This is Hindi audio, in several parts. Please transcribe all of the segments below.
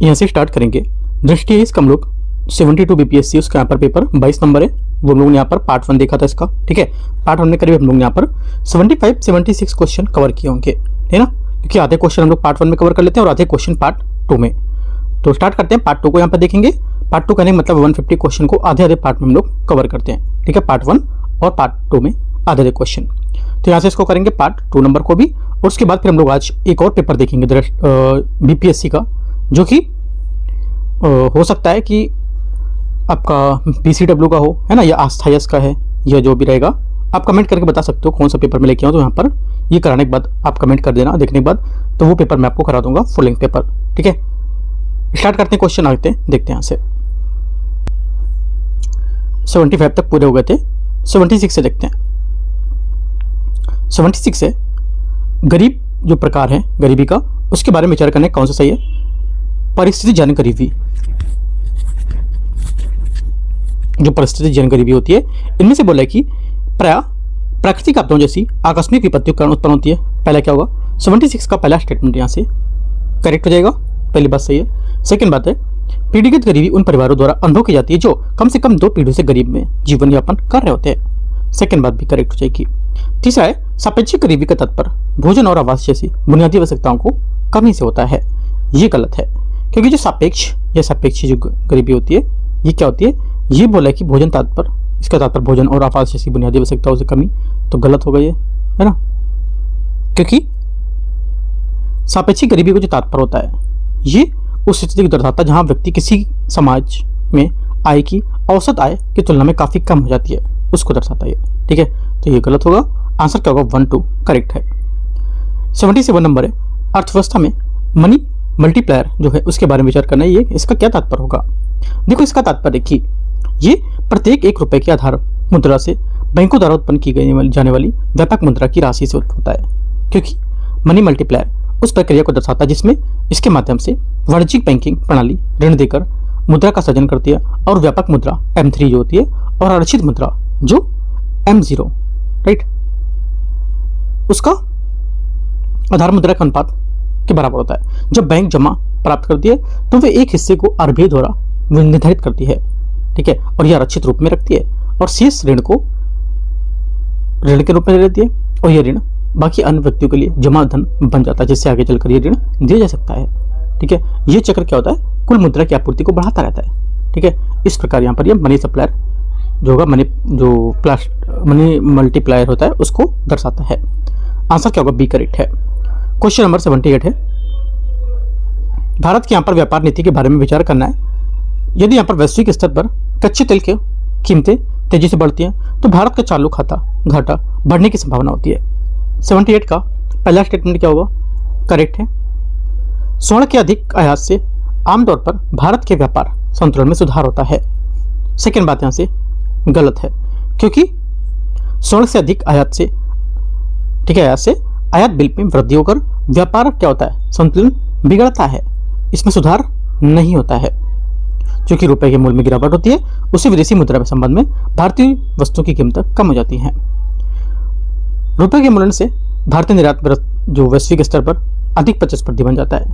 यहाँ से स्टार्ट करेंगे। दृष्टि है इसका हम लोग 72 बीपीएससी, उसका यहाँ पर पेपर 22 नंबर है, वो हम लोग ने यहाँ पर पार्ट 1 देखा था इसका, ठीक है। पार्ट 1 में करीब हम लोग यहाँ पर 75-76 क्वेश्चन कवर किए होंगे, है ना, क्योंकि आधे क्वेश्चन हम लोग पार्ट 1 में कवर कर लेते हैं और आधे क्वेश्चन पार्ट 2 में। तो स्टार्ट करते हैं, पार्ट 2 को यहाँ पर देखेंगे। पार्ट 2 कहने का मतलब 150 क्वेश्चन को आधे आधे पार्ट में हम लोग कवर करते हैं, ठीक है। पार्ट 1 और पार्ट 2 में आधे आधे क्वेश्चन। तो यहाँ से इसको करेंगे पार्ट 2 नंबर को भी, और उसके बाद फिर हम लोग आज एक और पेपर देखेंगे बीपीएससी का, जो कि हो सकता है कि आपका पीसीडब्ल्यू का हो, है ना, या आस्थायस का है, या जो भी रहेगा। आप कमेंट करके बता सकते हो कौन सा पेपर में लेके आऊँ। तो यहाँ पर ये कराने के बाद आप कमेंट कर देना, देखने के बाद तो वो पेपर मैं आपको करा दूंगा, फुल लेंथ पेपर, ठीक है। स्टार्ट करते हैं, क्वेश्चन आते हैं, देखते हैं यहाँ से। 75 तक पूरे हो गए थे, 76 से देखते हैं। 76 से गरीब जो प्रकार है गरीबी का, उसके बारे में विचार करने कौन सा सही है। परिस्थिति जन गरीबी, जो परिस्थिति जन गरीबी होती है, इनमें से बोला है कि प्रायः प्राकृतिक आपदाओं जैसी आकस्मिक विपत्तियों के कारण उत्पन्न होती है। पहला क्या होगा, 76 का पहला स्टेटमेंट यहाँ से करेक्ट हो जाएगा, पहली बात सही है। सेकंड बात है, पीढ़ीगत गरीबी उन परिवारों द्वारा अनुभव की जाती है जो कम से कम 2 पीढ़ियों से गरीब में जीवन यापन कर रहे होते हैं। सेकंड बात भी करेक्ट हो जाएगी। तीसरा है, सापेक्षिक गरीबी का तात्पर्य भोजन और आवास जैसी बुनियादी आवश्यकताओं को कमी से होता है। ये गलत है, क्योंकि जो सापेक्ष या सापेक्षिक जो गरीबी होती है, ये क्या होती है, ये बोला है कि भोजन तात्पर्य, इसका तात्पर्य भोजन और आवास जैसी बुनियादी आवश्यकताओं से कमी, तो गलत होगा ये, है ना, क्योंकि सापेक्षिक गरीबी को जो तात्पर्य होता है, ये उस स्थिति को दर्शाता है जहां व्यक्ति किसी समाज में आय की औसत आय की तुलना में काफी कम हो जाती है, उसको दर्शाता है, ठीक है। तो ये गलत होगा, आंसर क्या होगा, 1-2 करेक्ट है। 77 नंबर है, अर्थव्यवस्था में मनी मल्टीप्लायर जो है उसके बारे में विचार करना है। ये इसका क्या तात्पर्य होगा। देखो, इसका तात्पर्य कि ये प्रत्येक 1 रुपए के आधार मुद्रा से बैंकों द्वारा उत्पन्न की जाने वाली व्यापक मुद्रा की राशि से होता है, क्योंकि मनी मल्टीप्लायर उस प्रक्रिया को दर्शाता है जिसमें इसके माध्यम से वाणिज्यिक बैंकिंग प्रणाली ऋण देकर मुद्रा का सृजन करती है, और व्यापक मुद्रा M3 जो होती है, और आरक्षित मुद्रा जो M0, राइट, उसका आधार मुद्रा का अनुपात के बराबर होता है। जब बैंक जमा प्राप्त करती है तो वे एक हिस्से को आरबीआई द्वारा निर्धारित करती है, ठीक है, और यह आरक्षित रूप में रखती है, और शेष ऋण को ऋण के रूप में ले लेती है, और यह ऋण बाकी अन्य व्यक्तियों के लिए जमा धन बन जाता है, जिससे आगे चलकर यह ऋण दिया जा सकता है, ठीक है। ये चक्र क्या होता है, कुल मुद्रा की आपूर्ति को बढ़ाता रहता है, ठीक है। इस प्रकार यहाँ पर यह मनी सप्लायर जो होगा, मनी मल्टीप्लायर होता है, उसको दर्शाता है। आंसर क्या होगा, बी करेक्ट है। क्वेश्चन नंबर 78 है, भारत के यहाँ पर व्यापार नीति के बारे में विचार करना है। यदि यहाँ पर वैश्विक स्तर पर कच्चे तेल की कीमतें तेजी से बढ़ती हैं तो भारत का चालू खाता घाटा बढ़ने की संभावना होती है। 78 का पहला स्टेटमेंट क्या होगा, करेक्ट है। स्वर्ण के अधिक आयात से आमतौर पर भारत के व्यापार संतुलन में सुधार होता है। सेकेंड बात यहाँ से गलत है, क्योंकि स्वर्ण से अधिक आयात से, ठीक है, आयात से आयात बिल में वृद्धि होकर व्यापार क्या होता है, संतुलन बिगड़ता है, इसमें सुधार नहीं होता है। क्योंकि रुपए के मूल्य में गिरावट होती है, उसी विदेशी मुद्रा के संबंध में भारतीय वस्तुओं की कीमत कम हो जाती है। रुपए के मूल्य से भारतीय निर्यात जो वैश्विक स्तर पर अधिक प्रतिस्पर्धी बन जाता है।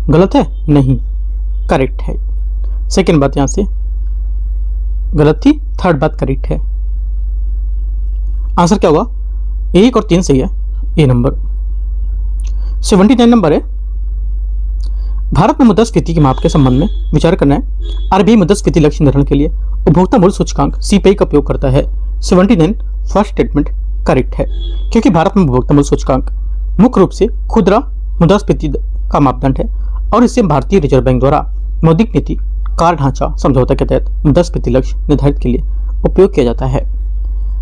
गलत है, नहीं, करेक्ट है। सेकेंड बात यहां से गलत थी, थर्ड बात करेक्ट है। आंसर क्या होगा, 1 और 3 सही है, ए नंबर। 79 नंबर है, भारत में मुद्रास्फीति के माप के संबंध में विचार करना है। आरबीआई मुद्रास्फीति लक्ष्य निर्धारण के लिए उपभोक्ता मूल्य सूचकांक सीपीआई का उपयोग करता है। 79 फर्स्ट स्टेटमेंट करेक्ट है, क्योंकि भारत में उपभोक्ता मूल्य सूचकांक मुख्य रूप से खुदरा मुद्रास्फीति का मापदंड है, और इसे भारतीय रिजर्व बैंक द्वारा मौद्रिक नीति कार ढांचा समझौता के तहत मुद्रास्फीति लक्ष्य निर्धारित के लिए उपयोग किया जाता है।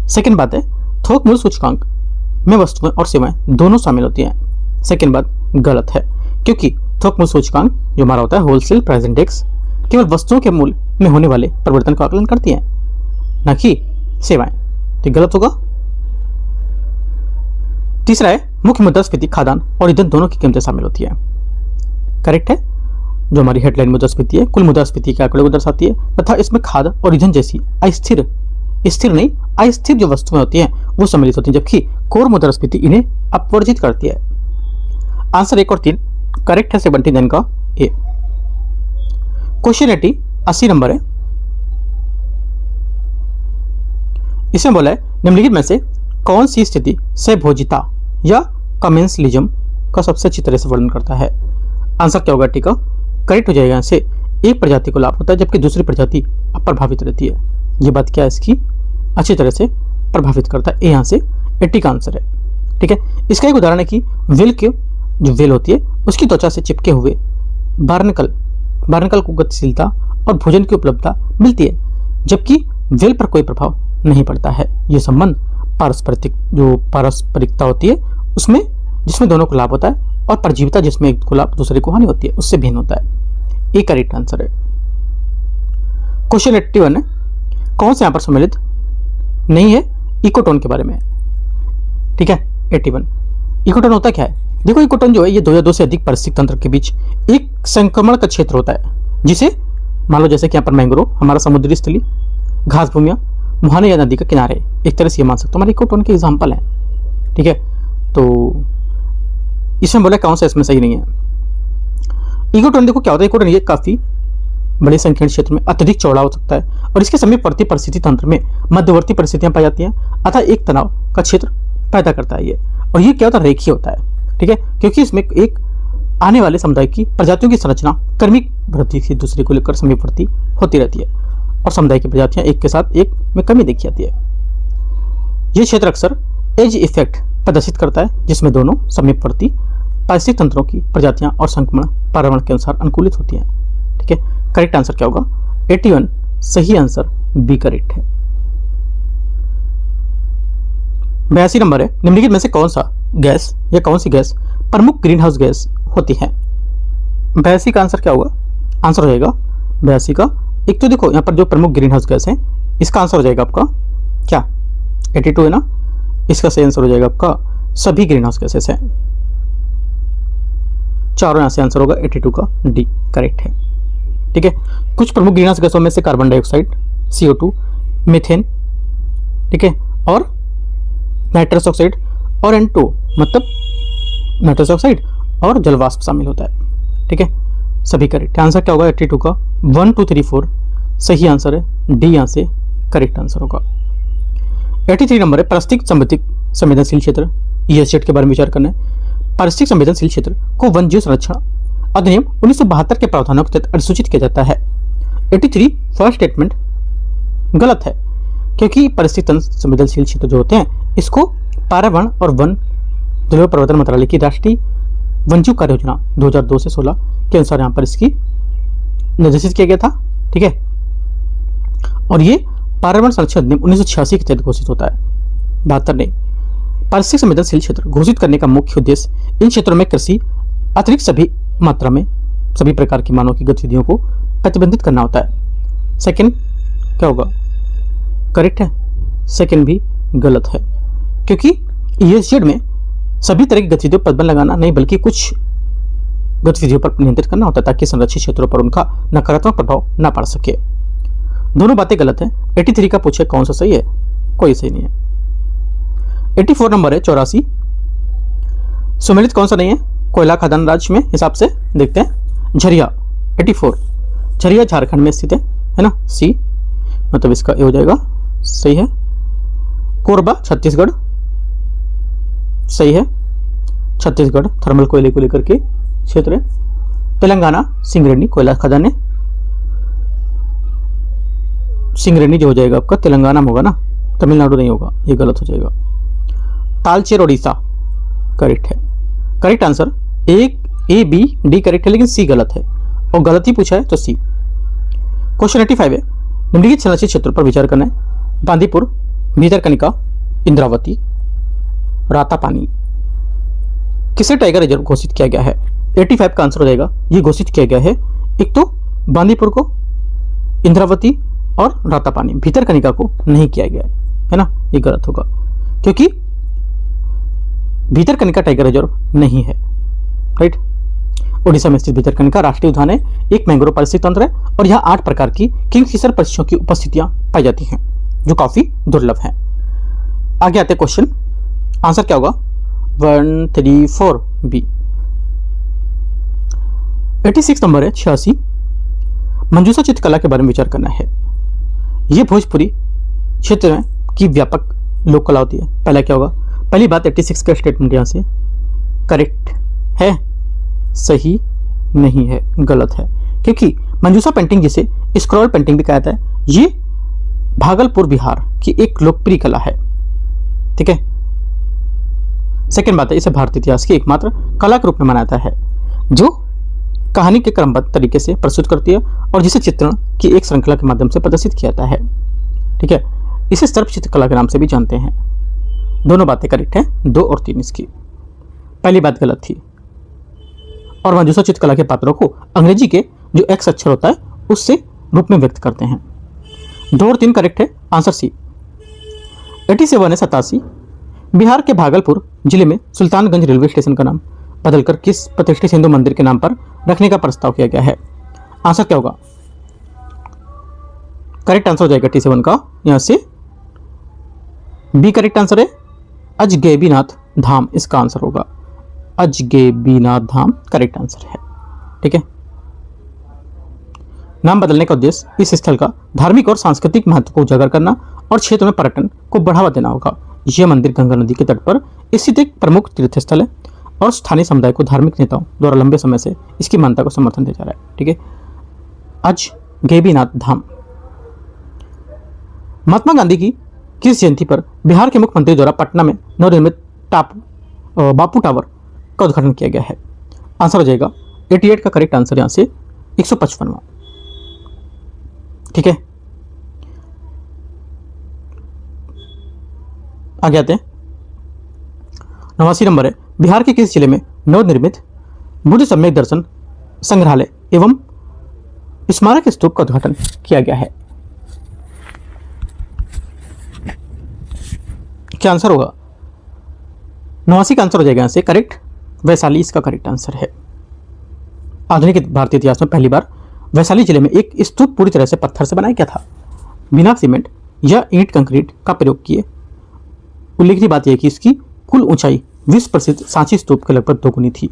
सेकेंड बात है, थोक मूल्य सूचकांक में वस्तुएं और सेवाएं दोनों शामिल होती हैं। सेकेंड बात गलत है, क्योंकि थोक मूल्य सूचकांक जो हमारा होता है होलसेल प्राइस इंडेक्स केवल वस्तुओं के मूल्य में होने वाले परिवर्तन का आकलन करती है, न कि सेवाएं, तो गलत होगा। तीसरा है, मुख्य मुद्रास्फीति खाद्यान्न और ईंधन दोनों की कीमतें शामिल होती है। करेक्ट है, जो हमारी हेडलाइन मुद्रास्फीति है कुल मुद्रास्फीति के आंकड़े को दर्शाती है, तथा इसमें खाद्य और ईंधन जैसी अस्थिर जो वस्तुएं होती हैं वो सम्मिलित होती हैं, जबकि कोर मुद्रास्फीति इन्हें अपवर्जित करती है। आंसर 1 और 3 करेक्ट है 79 का, ए। क्वेश्चन 80 नंबर है। इसमें बोला है निम्नलिखित में से कौन सी स्थिति सहभोजिता या कमेंसलिज्म का सबसे अच्छी तरह से वर्णन करता है। आंसर क्या होगा? ठीक है, करेक्ट हो जाएगा। यहाँ से एक प्रजाति को लाभ होता है जबकि दूसरी प्रजाति अप्रभावित रहती है। ये बात क्या है इसकी? अच्छी तरह से प्रभावित करता है। यहाँ से 80 का आंसर है। ठीक है, इसका एक उदाहरण है कि व्हेल की जो व्हेल होती है उसकी त्वचा से चिपके हुए बार्नकल को गतिशीलता और भोजन की उपलब्धता मिलती है जबकि व्हेल पर कोई प्रभाव नहीं पड़ता है। ये संबंध पारस्परिकता होती है उसमें जिसमें दोनों को लाभ होता है और परजीविता जिसमें एक को लाभ दूसरे को हानि होती है उससे भिन्न होता है। एक करेक्ट आंसर है। क्वेश्चन 81 है। कौन से यहाँ पर सम्मिलित नहीं है? इकोटोन के बारे में। ठीक है, 81 इकोटोन होता क्या है? देखो, इकोटोन जो है ये दो या दो से अधिक पारिस्थितिक तंत्र के बीच एक संक्रमण का क्षेत्र होता है जिसे मान लो जैसे कि यहाँ पर मैंग्रोव, हमारा समुद्री स्थली, घास भूमियाँ, मुहाने या नदी के किनारे, एक तरह से ये मान सकते हो हमारे इकोटोन के एग्जाम्पल है। ठीक है, तो इसमें बोला कौन सा इसमें सही नहीं है। इकोटोन देखो क्या होता है, इकोटोन ये काफी बड़े संकीर्ण क्षेत्र में अत्यधिक चौड़ा हो सकता है और इसके समीपवर्ती परिस्थिति तंत्र में मध्यवर्ती परिस्थितियां पाई जाती हैं अतः एक तनाव का क्षेत्र पैदा करता है ये। और ये क्या होता है? रेखीय होता है। ठीक है, क्योंकि इसमें एक आने वाले समुदाय की प्रजातियों की संरचना क्रमिक वृद्धि से दूसरे को लेकर समीपवर्ती होती रहती है और समुदाय की प्रजातियां एक के साथ एक में कमी देखी जाती है। यह क्षेत्र अक्सर एज इफेक्ट प्रदर्शित करता है जिसमें दोनों समीपवर्ती पारिस्थितिक तंत्रों की प्रजातियां और संक्रमण पर्यावरण के अनुसार अनुकूलित होती हैं। ठीक है, करेक्ट आंसर क्या होगा? 81 सही आंसर बी करेक्ट है। 82 नंबर है। निम्नलिखित में से कौन सा गैस या कौन सी गैस प्रमुख ग्रीन हाउस गैस होती है? 82 का आंसर क्या होगा? आंसर हो जाएगा 82 का, एक तो देखो यहाँ पर जो प्रमुख ग्रीन हाउस गैस है इसका आंसर हो जाएगा आपका क्या? 82 है ना, इसका सही आंसर हो जाएगा आपका सभी ग्रीन हाउस गैसेस है। चारों यहाँ से आंसर होगा 82 का डी करेक्ट है। ठीक है, कुछ प्रमुख ग्रीन हाउस गैसों में से कार्बन डाइऑक्साइड, CO2, मीथेन, ठीक है, और नाइट्रस ऑक्साइड और N2 मतलब नाइट्रस ऑक्साइड और जलवाष्प शामिल होता है। ठीक है, सभी करेक्ट। आंसर क्या होगा? 82 का 1 2 3 4 सही आंसर है। डी यहाँ से करेक्ट आंसर होगा। 83 नंबर है। पारिस्थितिक संवेदनशील क्षेत्र, ESZ के बारे में विचार करना है। पारिस्थितिक संवेदनशील क्षेत्र को वन्यजीव संरक्षण अधिनियम 1972 के प्रावधानों के तहत अधिसूचित किया जाता है। 83 फर्स्ट स्टेटमेंट गलत है क्योंकि पारिस्थितिक संवेदनशील क्षेत्र जो होते हैं इसको पर्यावरण और वन जलवायु परिवर्तन मंत्रालय की राष्ट्रीय वन्यजीव कार्य योजना 2002 से 16 के अनुसार यहाँ पर इसकी निर्देशित किया गया था। ठीक है, और ये पर्यावरण संरक्षण अधिनियम 1986 के तहत घोषित होता है। 72 नहीं। पारिस्थितिक संवेदनशील क्षेत्र घोषित करने का मुख्य उद्देश्य इन क्षेत्रों में कृषि अतिरिक्त सभी मात्रा में सभी प्रकार की मानव की गतिविधियों को प्रतिबंधित करना होता है। सेकंड क्या होगा? करेक्ट है, सेकंड भी गलत है क्योंकि ESZ में सभी तरह की गतिविधियों पर प्रतिबंध लगाना नहीं बल्कि कुछ गतिविधियों पर नियंत्रित करना होता है ताकि संरक्षित क्षेत्रों पर उनका नकारात्मक प्रभाव न पड़ सके। दोनों बातें गलत है। 83 का पूछे कौन सा सही है? कोई सही नहीं है। 84 नंबर है। 84 सुमेलित कौन सा नहीं है? कोयला खदान राज्य में हिसाब से देखते हैं। झरिया 84 झरिया झारखंड में स्थित है ना, सी मतलब इसका ए हो जाएगा सही है। कोरबा छत्तीसगढ़ सही है, छत्तीसगढ़ थर्मल कोयले को लेकर के क्षेत्र है। तेलंगाना सिंगरेनी कोयला खदान है, सिंगरेनी जो हो जाएगा आपका तेलंगाना में होगा ना, तमिलनाडु नहीं होगा, ये गलत हो जाएगा। तालचेर ओडिशा करेक्ट है। Correct answer A B D correct है लेकिन सी गलत है और गलत ही पूछा है तो सी। क्वेश्चन 85 है। निम्नलिखित संरक्षित क्षेत्रों पर विचार करना है। बांदीपुर, भीतरकनिका, इंद्रावती, रातापानी किसे टाइगर रिजर्व घोषित किया गया है? 85 का आंसर हो जाएगा ये घोषित किया गया है एक तो बांदीपुर को, इंद्रावती और रातापानी, भीतरकनिका को नहीं किया गया है ना, ये गलत होगा क्योंकि भीतरकनिका टाइगर रिजर्व नहीं है। राइट, ओडिशा में स्थित भीतरकनिका राष्ट्रीय उद्यान है, एक मैंग्रोव पारिस्थितिक तंत्र है और यहाँ 8 प्रकार की किंगफिशर पक्षियों की उपस्थितियां पाई जाती हैं जो काफी दुर्लभ हैं। आगे आते क्वेश्चन, आंसर क्या होगा? 134 बी। 86 नंबर है 86, मंजूषा चित्रकला के बारे में विचार करना है। ये भोजपुरी क्षेत्र में की व्यापक लोक कला होती है। पहला क्या होगा, पहली बात 86 का स्टेटमेंट यहाँ से करेक्ट है, सही नहीं है, गलत है, क्योंकि मंजूषा पेंटिंग जिसे स्क्रॉल पेंटिंग भी कहता है, ये भागलपुर बिहार की एक लोकप्रिय कला है। ठीक है। सेकेंड बात है, इसे भारतीय इतिहास की एकमात्र कला के रूप में माना जाता है जो कहानी के क्रमबद्ध तरीके से प्रस्तुत करती है और जिसे चित्रण की एक श्रृंखला के माध्यम से प्रदर्शित किया जाता है। ठीक है। इसे सर्प चित्रकला के नाम से भी जानते हैं। दोनों बातें करेक्ट हैं, 2 और 3 इसकी। पहली बात गलत थी। और मंजूषा चित्रकला के पात्रों को अंग्रेजी के जो एक्स अक्षर होता है उससे रूप में व्यक्त करते हैं। 2 और 3 करेक्ट है, आंसर सी। 87 है 87, बिहार के भागलपुर जिले में सुल्तानगंज रेलवे स्टेशन का नाम बदलकर किस प्रतिष्ठित हिंदू मंदिर के नाम पर रखने का प्रस्ताव किया गया है? आंसर क्या होगा? करेक्ट आंसर हो जाएगा 87 का यहां से बी करेक्ट आंसर है, अजगैबीनाथ धाम इसका आंसर होगा। अजगैबीनाथ धाम करेक्ट आंसर है। ठीक है। नाम बदलने का उद्देश्य इस स्थल का धार्मिक और सांस्कृतिक महत्व को उजागर करना और क्षेत्र में पर्यटन को बढ़ावा देना होगा। यह मंदिर गंगा नदी के तट पर स्थित एक प्रमुख तीर्थ स्थल है और स्थानीय समुदाय को धार्मिक नेताओं द्वारा लंबे समय से इसकी मान्यता को समर्थन दिया जा रहा है। ठीक है। अजगैबीनाथ धाम। महात्मा गांधी की किस जयंती पर बिहार के मुख्यमंत्री द्वारा पटना में नवनिर्मित बापू टावर का उद्घाटन किया गया है? आंसर हो जाएगा 88 का करेक्ट आंसर यहां से 155वां। ठीक है। आगे आते हैं। 89 नंबर है, बिहार के किस जिले में नवनिर्मित बुद्ध सम्यक दर्शन संग्रहालय एवं स्मारक स्तूप का उद्घाटन किया गया है? क्या आंसर होगा? 89 का आंसर हो जाएगा यहां से करेक्ट, वैशाली इसका करेक्ट आंसर है। आधुनिक भारतीय इतिहास में पहली बार वैशाली जिले में एक स्तूप पूरी तरह से पत्थर से बनाया गया था, बिना सीमेंट या ईंट कंक्रीट का प्रयोग किए। उल्लेखनीय बात यह कि इसकी कुल ऊंचाई विश्व प्रसिद्ध सांची स्तूप के लगभग 2 गुनी थी।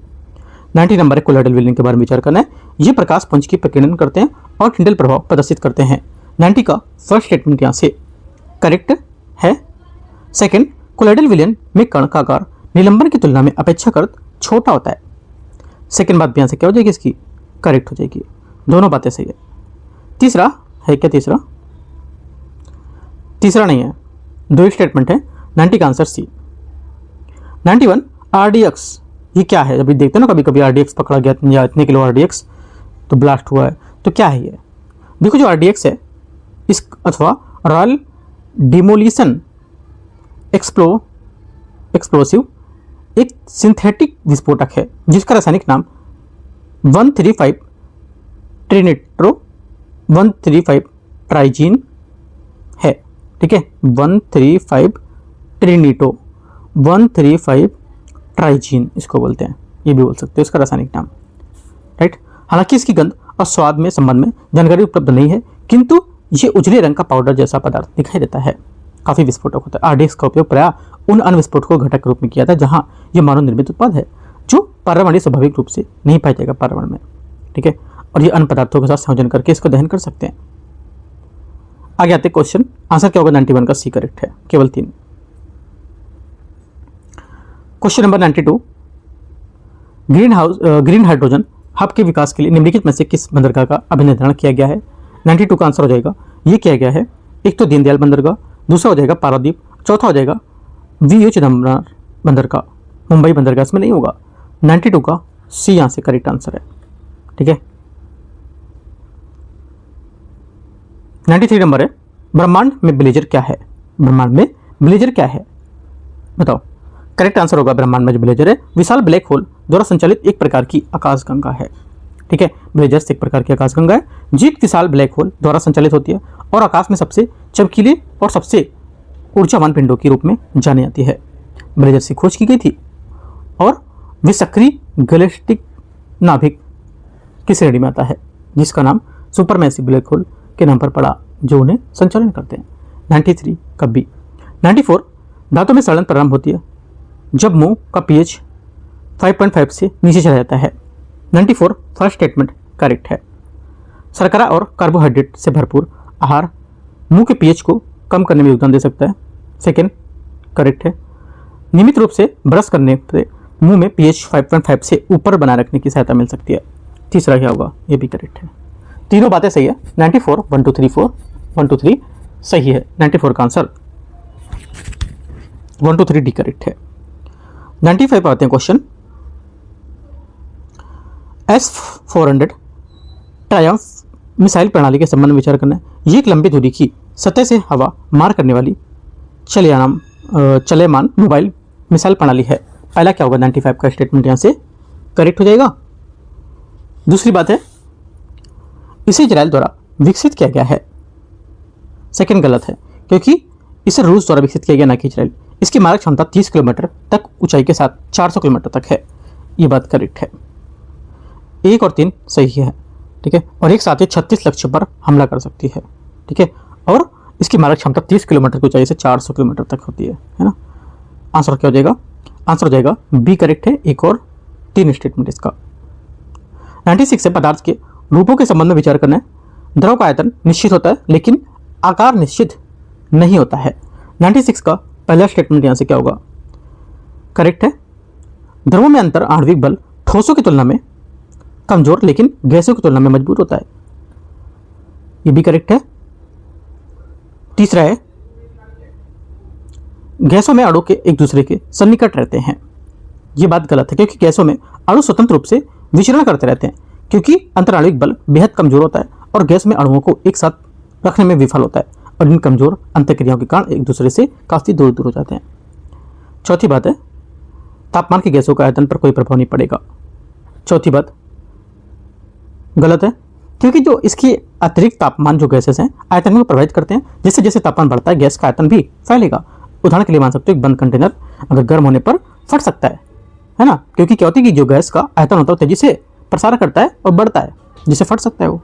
90 नंबर है, कोलाइडल विलयन के बारे में विचार करना है। ये प्रकाश पुंज की प्रकीर्णन करते हैं और टिंडल प्रभाव प्रदर्शित करते हैं। 90 का फर्स्ट स्टेटमेंट यहाँ से करेक्ट है। सेकंड, कोलाइडल विलयन में कण का आकार निलंबन की तुलना में अपेक्षाकृत छोटा होता है। सेकंड बात भी यहाँ से क्या हो जाएगी इसकी करेक्ट हो जाएगी। दोनों बातें सही है। तीसरा है क्या? तीसरा नहीं है, 2 स्टेटमेंट है। 90 का आंसर सी। 91 RDX ये क्या है? अभी देखते हैं ना कभी कभी RDX पकड़ा गया या इतने किलो RDX तो ब्लास्ट हुआ है, तो क्या है ये? देखो जो RDX है इस अथवा रॉयल डिमोलिशन एक्सप्लोसिव एक सिंथेटिक विस्फोटक है जिसका रासायनिक नाम 135 ट्रिनिट्रो 135 ट्राइजीन है। ठीक है। 135 ट्रिनिटो 135 ट्राइजीन इसको बोलते हैं, ये भी बोल सकते हो इसका रासायनिक नाम। राइट। हालांकि इसकी गंध और स्वाद में संबंध में जानकारी उपलब्ध नहीं है, किंतु ये उजले रंग का पाउडर जैसा पदार्थ दिखाई देता है। काफी विस्फोटक होता है। RDX का उपयोग प्रायः उन अन्य विस्फोटकों घटक के रूप में किया था जहां यह मानव निर्मित उत्पाद है जो पर्यावरणीय स्वाभाविक रूप से नहीं पाया जाएगा पर्यावरण में। ठीक है। और ये अन्य पदार्थों के साथ संयोजन करके इसको दहन कर सकते हैं। आगे आते क्वेश्चन, आंसर क्या होगा? 91 का सी करेक्ट है, केवल 3। Question number 92, green hydrogen hub के विकास के लिए निम्नलिखित में से किस बंदरगाह का अभिनंदन किया गया है? 92 का आंसर हो जाएगा ये किया गया है। एक तो दीनदयाल बंदरगाह, दूसरा हो जाएगा पारादीप, चौथा हो जाएगा VU चिदम्बरम बंदरगाह। मुंबई बंदरगाह इसमें नहीं होगा। 92 का सी यहां से करेक्ट आंसर है। ठीक है। 93 नंबर है, ब्रह्मांड में ब्लेजर क्या है? ब्रह्मांड में ब्लेजर क्या है बताओ? करेक्ट आंसर होगा ब्रह्मांड में जो ब्लेजर है विशाल ब्लैक होल द्वारा संचालित एक प्रकार की आकाशगंगा है। ठीक है। ब्लेजर्स एक प्रकार की आकाशगंगा है जो एक विशाल ब्लैक होल द्वारा संचालित होती है और आकाश में सबसे चमकीले और सबसे ऊर्जावान पिंडों के रूप में जानी जाती है। ब्लेजर्स की खोज की गई थी और वे सक्रिय गैलेक्टिक नाभिक की श्रेणी में आता है जिसका नाम सुपरमैसिव ब्लैक होल के नाम पर पड़ा जो उन्हें संचालन करते हैं। 93 का बी। 94 दांतों में सड़न प्रारंभ होती है जब मुंह का pH 5.5 से नीचे चला जाता है। 94 फर्स्ट स्टेटमेंट करेक्ट है। शर्करा और कार्बोहाइड्रेट से भरपूर आहार मुंह के पीएच को कम करने में योगदान दे सकता है। सेकेंड करेक्ट है। नियमित रूप से ब्रश करने से मुंह में पीएच 5.5 से ऊपर बनाए रखने की सहायता मिल सकती है। तीसरा क्या होगा, ये भी करेक्ट है। तीनों बातें सही है। 94 1 2 3 4 1 2 3 सही है। 94 का आंसर 1 2 3 डी करेक्ट है। 95 आते हैं क्वेश्चन। S-400 ट्रायम्फ मिसाइल प्रणाली के संबंध में विचार करना है। ये एक लंबी दूरी की सतह से हवा मार करने वाली चलयमान मोबाइल मिसाइल प्रणाली है। पहला क्या होगा, 95 का स्टेटमेंट यहाँ से करेक्ट हो जाएगा। दूसरी बात है, इसे इजराइल द्वारा विकसित किया गया है। सेकंड गलत है, क्योंकि इसे रूस द्वारा विकसित किया गया, ना कि इजराइल। इसकी मारक क्षमता 30 किलोमीटर तक ऊंचाई के साथ 400 किलोमीटर तक है। ये बात करेक्ट है। 1 और 3 सही है, ठीक है। और एक साथ ही 36 लक्ष्यों पर हमला कर सकती है, ठीक है। और इसकी मारक क्षमता 30 किलोमीटर की ऊंचाई से 400 किलोमीटर तक होती है ना। आंसर क्या हो जाएगा, आंसर हो जाएगा बी करेक्ट है। 1 और 3 स्टेटमेंट इसका। 96 से पदार्थ के रूपों के संबंध में विचार करना है। द्रव का आयतन निश्चित होता है, लेकिन आकार निश्चित नहीं होता है। 96 का पहला स्टेटमेंट यहाँ से क्या होगा, करेक्ट है। द्रवों में अंतर आणविक बल ठोसों की तुलना में कमजोर, लेकिन गैसों की तुलना में मजबूत होता है। ये भी करेक्ट है। तीसरा है, गैसों में अणु के एक दूसरे के सन्निकट रहते हैं। ये बात गलत है, क्योंकि गैसों में अणु स्वतंत्र रूप से विचरण करते रहते हैं, क्योंकि अंतराणविक बल बेहद कमजोर होता है और गैस में अणुओं को एक साथ रखने में विफल होता है, और इन कमजोर अंतःक्रियाओं के कारण एक दूसरे से काफी दूर दूर हो जाते हैं। चौथी बात है, तापमान की गैसों का आयतन पर कोई प्रभाव नहीं पड़ेगा। चौथी बात गलत है, क्योंकि जो इसकी अतिरिक्त तापमान जो गैसेस हैं आयतन को प्रभावित करते हैं। जैसे जैसे तापमान बढ़ता है गैस का आयतन भी फैलेगा। उदाहरण के लिए मान सकते हो, एक बंद कंटेनर अगर गर्म होने पर फट सकता है ना, क्योंकि क्या होती है कि जो गैस का आयतन होता है तेजी से प्रसार करता है और बढ़ता है, जिससे फट सकता है वो।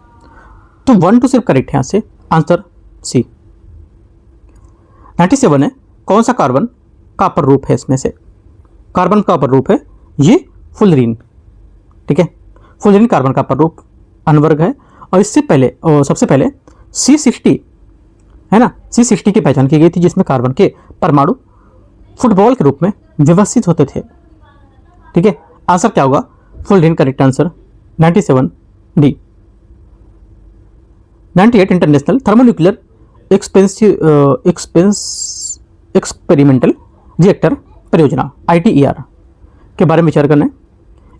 तो 1 2 सिर्फ करेक्ट है यहाँ से, आंसर सी। 97 है, कौन सा कार्बन का अपर रूप है इसमें से। कार्बन का अपर रूप है ये फुलरीन, ठीक है। फुलरीन कार्बन का अपर रूप अनवर्ग है, और इससे पहले सबसे पहले C60 है ना, C60 की पहचान की गई थी, जिसमें कार्बन के परमाणु फुटबॉल के रूप में व्यवस्थित होते थे, ठीक है। आंसर क्या होगा, fullerene correct answer 97 D. 98 international thermonuclear experimental reactor परियोजना ITER के बारे में विचार करना है।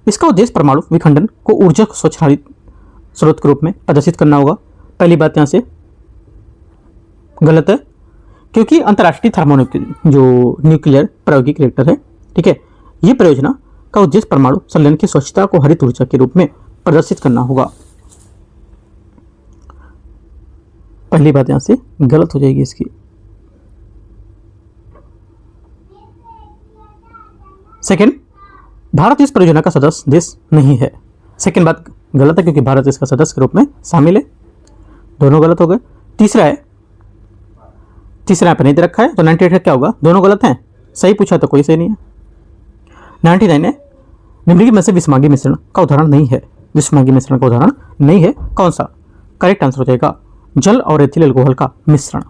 इसका उद्देश्य परमाणु विखंडन को ऊर्जा स्वचालित स्रोत के रूप में प्रदर्शित करना होगा। पहली बात यहाँ से गलत है, क्योंकि अंतर्राष्ट्रीय थर्मोन्यूक्लियर जो न्यूक्लियर प्रायोगिक रिएक्टर है, ठीक है, ये परियोजना का उद्देश्य परमाणु संलयन की स्वच्छता को हरित ऊर्जा के रूप में प्रदर्शित करना होगा। पहली बात यहां से गलत हो जाएगी इसकी। सेकंड, भारत इस परियोजना का सदस्य देश नहीं है। सेकंड बात गलत है, क्योंकि भारत इसका सदस्य के रूप में शामिल है। दोनों गलत हो गए। तीसरा यहाँ पर नहीं दे रखा है, तो 98 का क्या होगा, दोनों गलत हैं। सही पूछा तो कोई सही नहीं है। 99 है, निम्नलिखित में से विषमांगी मिश्रण का उदाहरण नहीं है। विषमांगी मिश्रण का उदाहरण नहीं है, कौन सा। करेक्ट आंसर हो जाएगा जल और एथिल अल्कोहल का मिश्रण।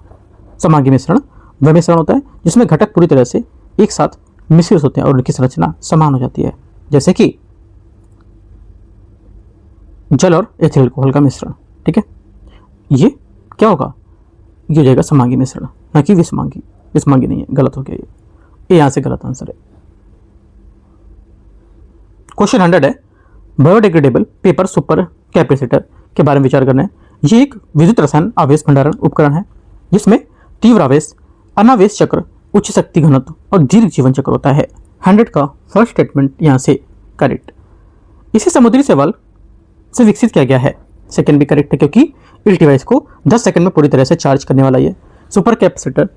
समांगी मिश्रण वह मिश्रण होता है जिसमें घटक पूरी तरह से एक साथ मिश्रित होते हैं और उनकी संरचना समान हो जाती है, जैसे कि जल और एथिल अल्कोहल का मिश्रण, ठीक है। ये क्या होगा, ये हो जाएगा समांगी मिश्रण, ना कि विषमांगी। विषमांगी नहीं है, गलत हो गया ये यहाँ से गलत आंसर है। क्वेश्चन 100 है, बायोडिग्रेडेबल पेपर सुपर कैपेसिटर के बारे में विचार करना है। ये एक विद्युत रसायन आवेश भंडारण उपकरण है जिसमें तीव्र आवेश, अनावेश चक्र, उच्च शक्ति घनत्व और दीर्घ जीवन चक्र होता है। 100 का फर्स्ट स्टेटमेंट यहाँ से करेक्ट। इसे समुद्री शैवाल से विकसित किया गया है। सेकंड भी करेक्ट है, क्योंकि इस डिवाइस को 10 सेकंड में पूरी तरह से चार्ज करने वाला ये सुपर कैपेसिटर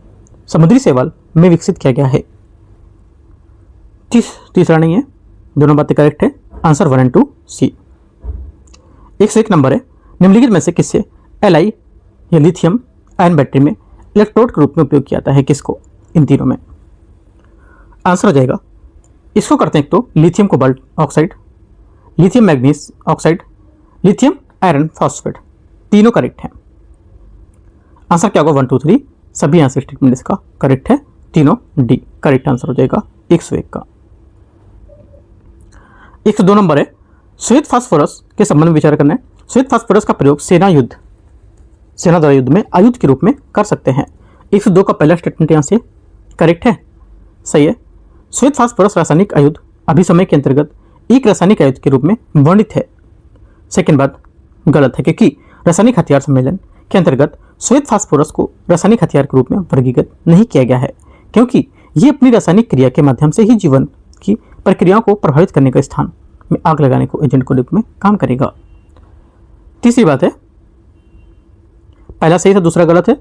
समुद्री शैवाल में विकसित किया गया है। तीसरा नहीं है, दोनों बातें करेक्ट है। आंसर 1 और 2 सी। 101 नंबर है, निम्नलिखित में से किससे Li या लिथियम आयन बैटरी में इलेक्ट्रोड के रूप में उपयोग किया जाता है, किसको, इन तीनों में। आंसर हो जाएगा, इसको करते हैं एक तो lithium cobalt oxide, lithium manganese oxide, lithium iron phosphate, तीनों करेक्ट हैं। आंसर क्या होगा 1 2 3 सभी आंसर स्टेटमेंट इसका करेक्ट है, तीनों डी करेक्ट आंसर हो जाएगा 101 का। 102 नंबर है श्वेत फास्फोरस के संबंध में विचार करना है। श्वेत फास्फोरस का प्रयोग सेना द्वारा युद्ध में आयुध के रूप में कर सकते हैं। 102 का पहला स्टेटमेंट यहाँ से करेक्ट है, सही है। श्वेत फास्फोरस रासायनिक आयुध अभिसमय के अंतर्गत एक रासायनिक आयुध के रूप में वर्णित है। सेकेंड बात गलत है, क्योंकि रासायनिक हथियार सम्मेलन के अंतर्गत श्वेत फास्फोरस को रासायनिक हथियार के रूप में वर्गीकृत नहीं किया गया है, क्योंकि ये अपनी रासायनिक क्रिया के माध्यम से ही जीवन की प्रक्रियाओं को प्रभावित करने का स्थान में आग लगाने को एजेंट के रूप में काम करेगा। तीसरी बात है, पहला सही था दूसरा गलत है,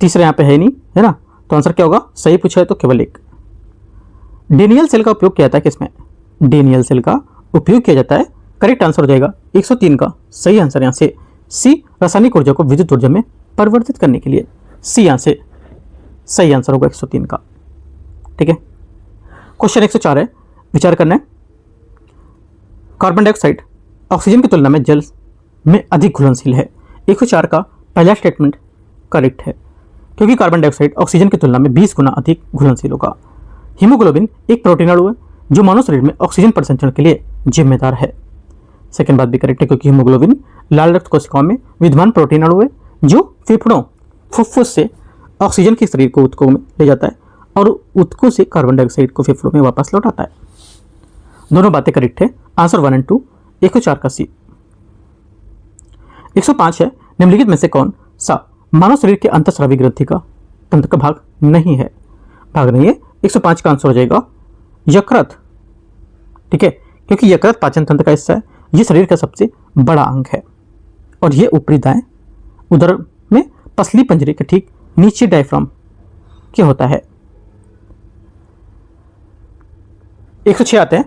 तीसरा यहाँ पे है नहीं, है ना, तो आंसर क्या होगा, सही पूछा है तो केवल एक। डेनियल सेल का उपयोग किया जाता है किसमें, डेनियल सेल का उपयोग किया जाता है, करेक्ट आंसर हो जाएगा 103 का सही आंसर यहाँ से सी, रासायनिक ऊर्जा को विद्युत ऊर्जा में परिवर्तित करने के लिए, सी यहाँ से सही आंसर होगा 103 का। ठीक है, क्वेश्चन 104 है, विचार करना है। कार्बन डाइऑक्साइड ऑक्सीजन की तुलना में जल में अधिक घुलनशील है। 104 का पहला स्टेटमेंट करेक्ट है, क्योंकि कार्बन डाइऑक्साइड ऑक्सीजन की तुलना में 20 गुना अधिक घुलनशील होगा। हीमोग्लोबिन एक प्रोटीन अणु है जो मानव शरीर में ऑक्सीजन परिसंचरण के लिए जिम्मेदार है। सेकेंड बात भी करेक्ट है, क्योंकि हीमोग्लोबिन लाल रक्त कोशिकाओं में विद्यमान प्रोटीन अणु है जो फेफड़ों फुफ्फुस से ऑक्सीजन के शरीर को ऊतकों में ले जाता है और ऊतकों से कार्बन डाइऑक्साइड को फेफड़ों में वापस लौटाता है। दोनों बातें करेक्ट है, आंसर 1 और 2 104 का सी। 105 है, निम्नलिखित में से कौन सा मानव शरीर के अंतःस्रावी ग्रंथि का तंत्र का भाग नहीं है, भाग नहीं है। 105 का आंसर हो जाएगा यकृत। ठीक है, क्योंकि यकृत पाचन तंत्र का हिस्सा है, ये शरीर का सबसे बड़ा अंग है और ये ऊपरी दाएं उदर में पसली पंजरे के ठीक नीचे डायफ्राम के होता है। 106 आते हैं,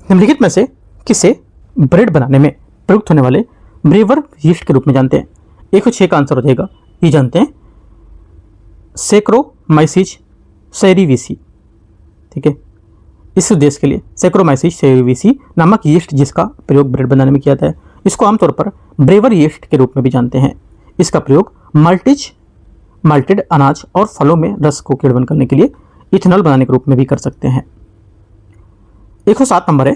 निम्नलिखित में से किसे ब्रेड बनाने में प्रयुक्त होने वाले ब्रेवर यीस्ट के रूप में जानते हैं। 106 का आंसर हो जाएगा, ये जानते हैं सैक्रोमाइसिस सेरेविसी। ठीक है, इस उद्देश्य के लिए सैक्रोमाइसिस सेरेविसी नामक यीस्ट जिसका प्रयोग ब्रेड बनाने में किया जाता है, इसको आमतौर पर ब्रेवर यीस्ट के रूप में भी जानते हैं। इसका प्रयोग माल्टेड अनाज और फलों में रस को किण्वन करने के लिए इथेनॉल बनाने के रूप में भी कर सकते हैं। 107 नंबर है,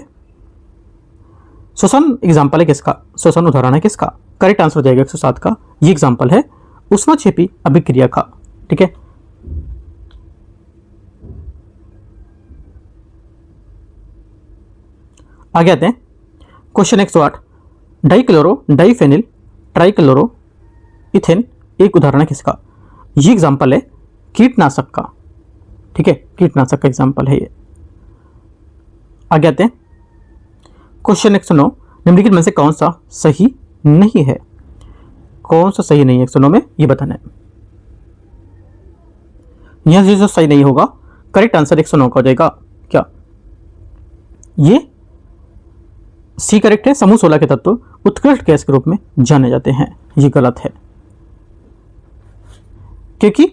श्वसन एग्जाम्पल है किसका, श्वसन उदाहरण है किसका, करेक्ट आंसर हो जाएगा 107 का। ये एग्जाम्पल है उष्माक्षेपी अभिक्रिया का। ठीक है, आगे आते हैं question 108, dichloro diphenyl trichloro ethane एक उदाहरण है किसका। ये एग्जाम्पल है कीटनाशक का। ठीक है, कीटनाशक का एग्जाम्पल है ये। आगे आते हैं क्वेश्चन 109, निम्नलिखित में से कौन सा सही नहीं है, कौन सा सही नहीं है 109 में, ये बताना है। यहां से जो सही नहीं होगा करेक्ट आंसर 109 का हो जाएगा क्या, ये सी करेक्ट है। समूह 16 के तत्व उत्कृष्ट गैस के रूप में जाने जाते हैं, ये गलत है, क्योंकि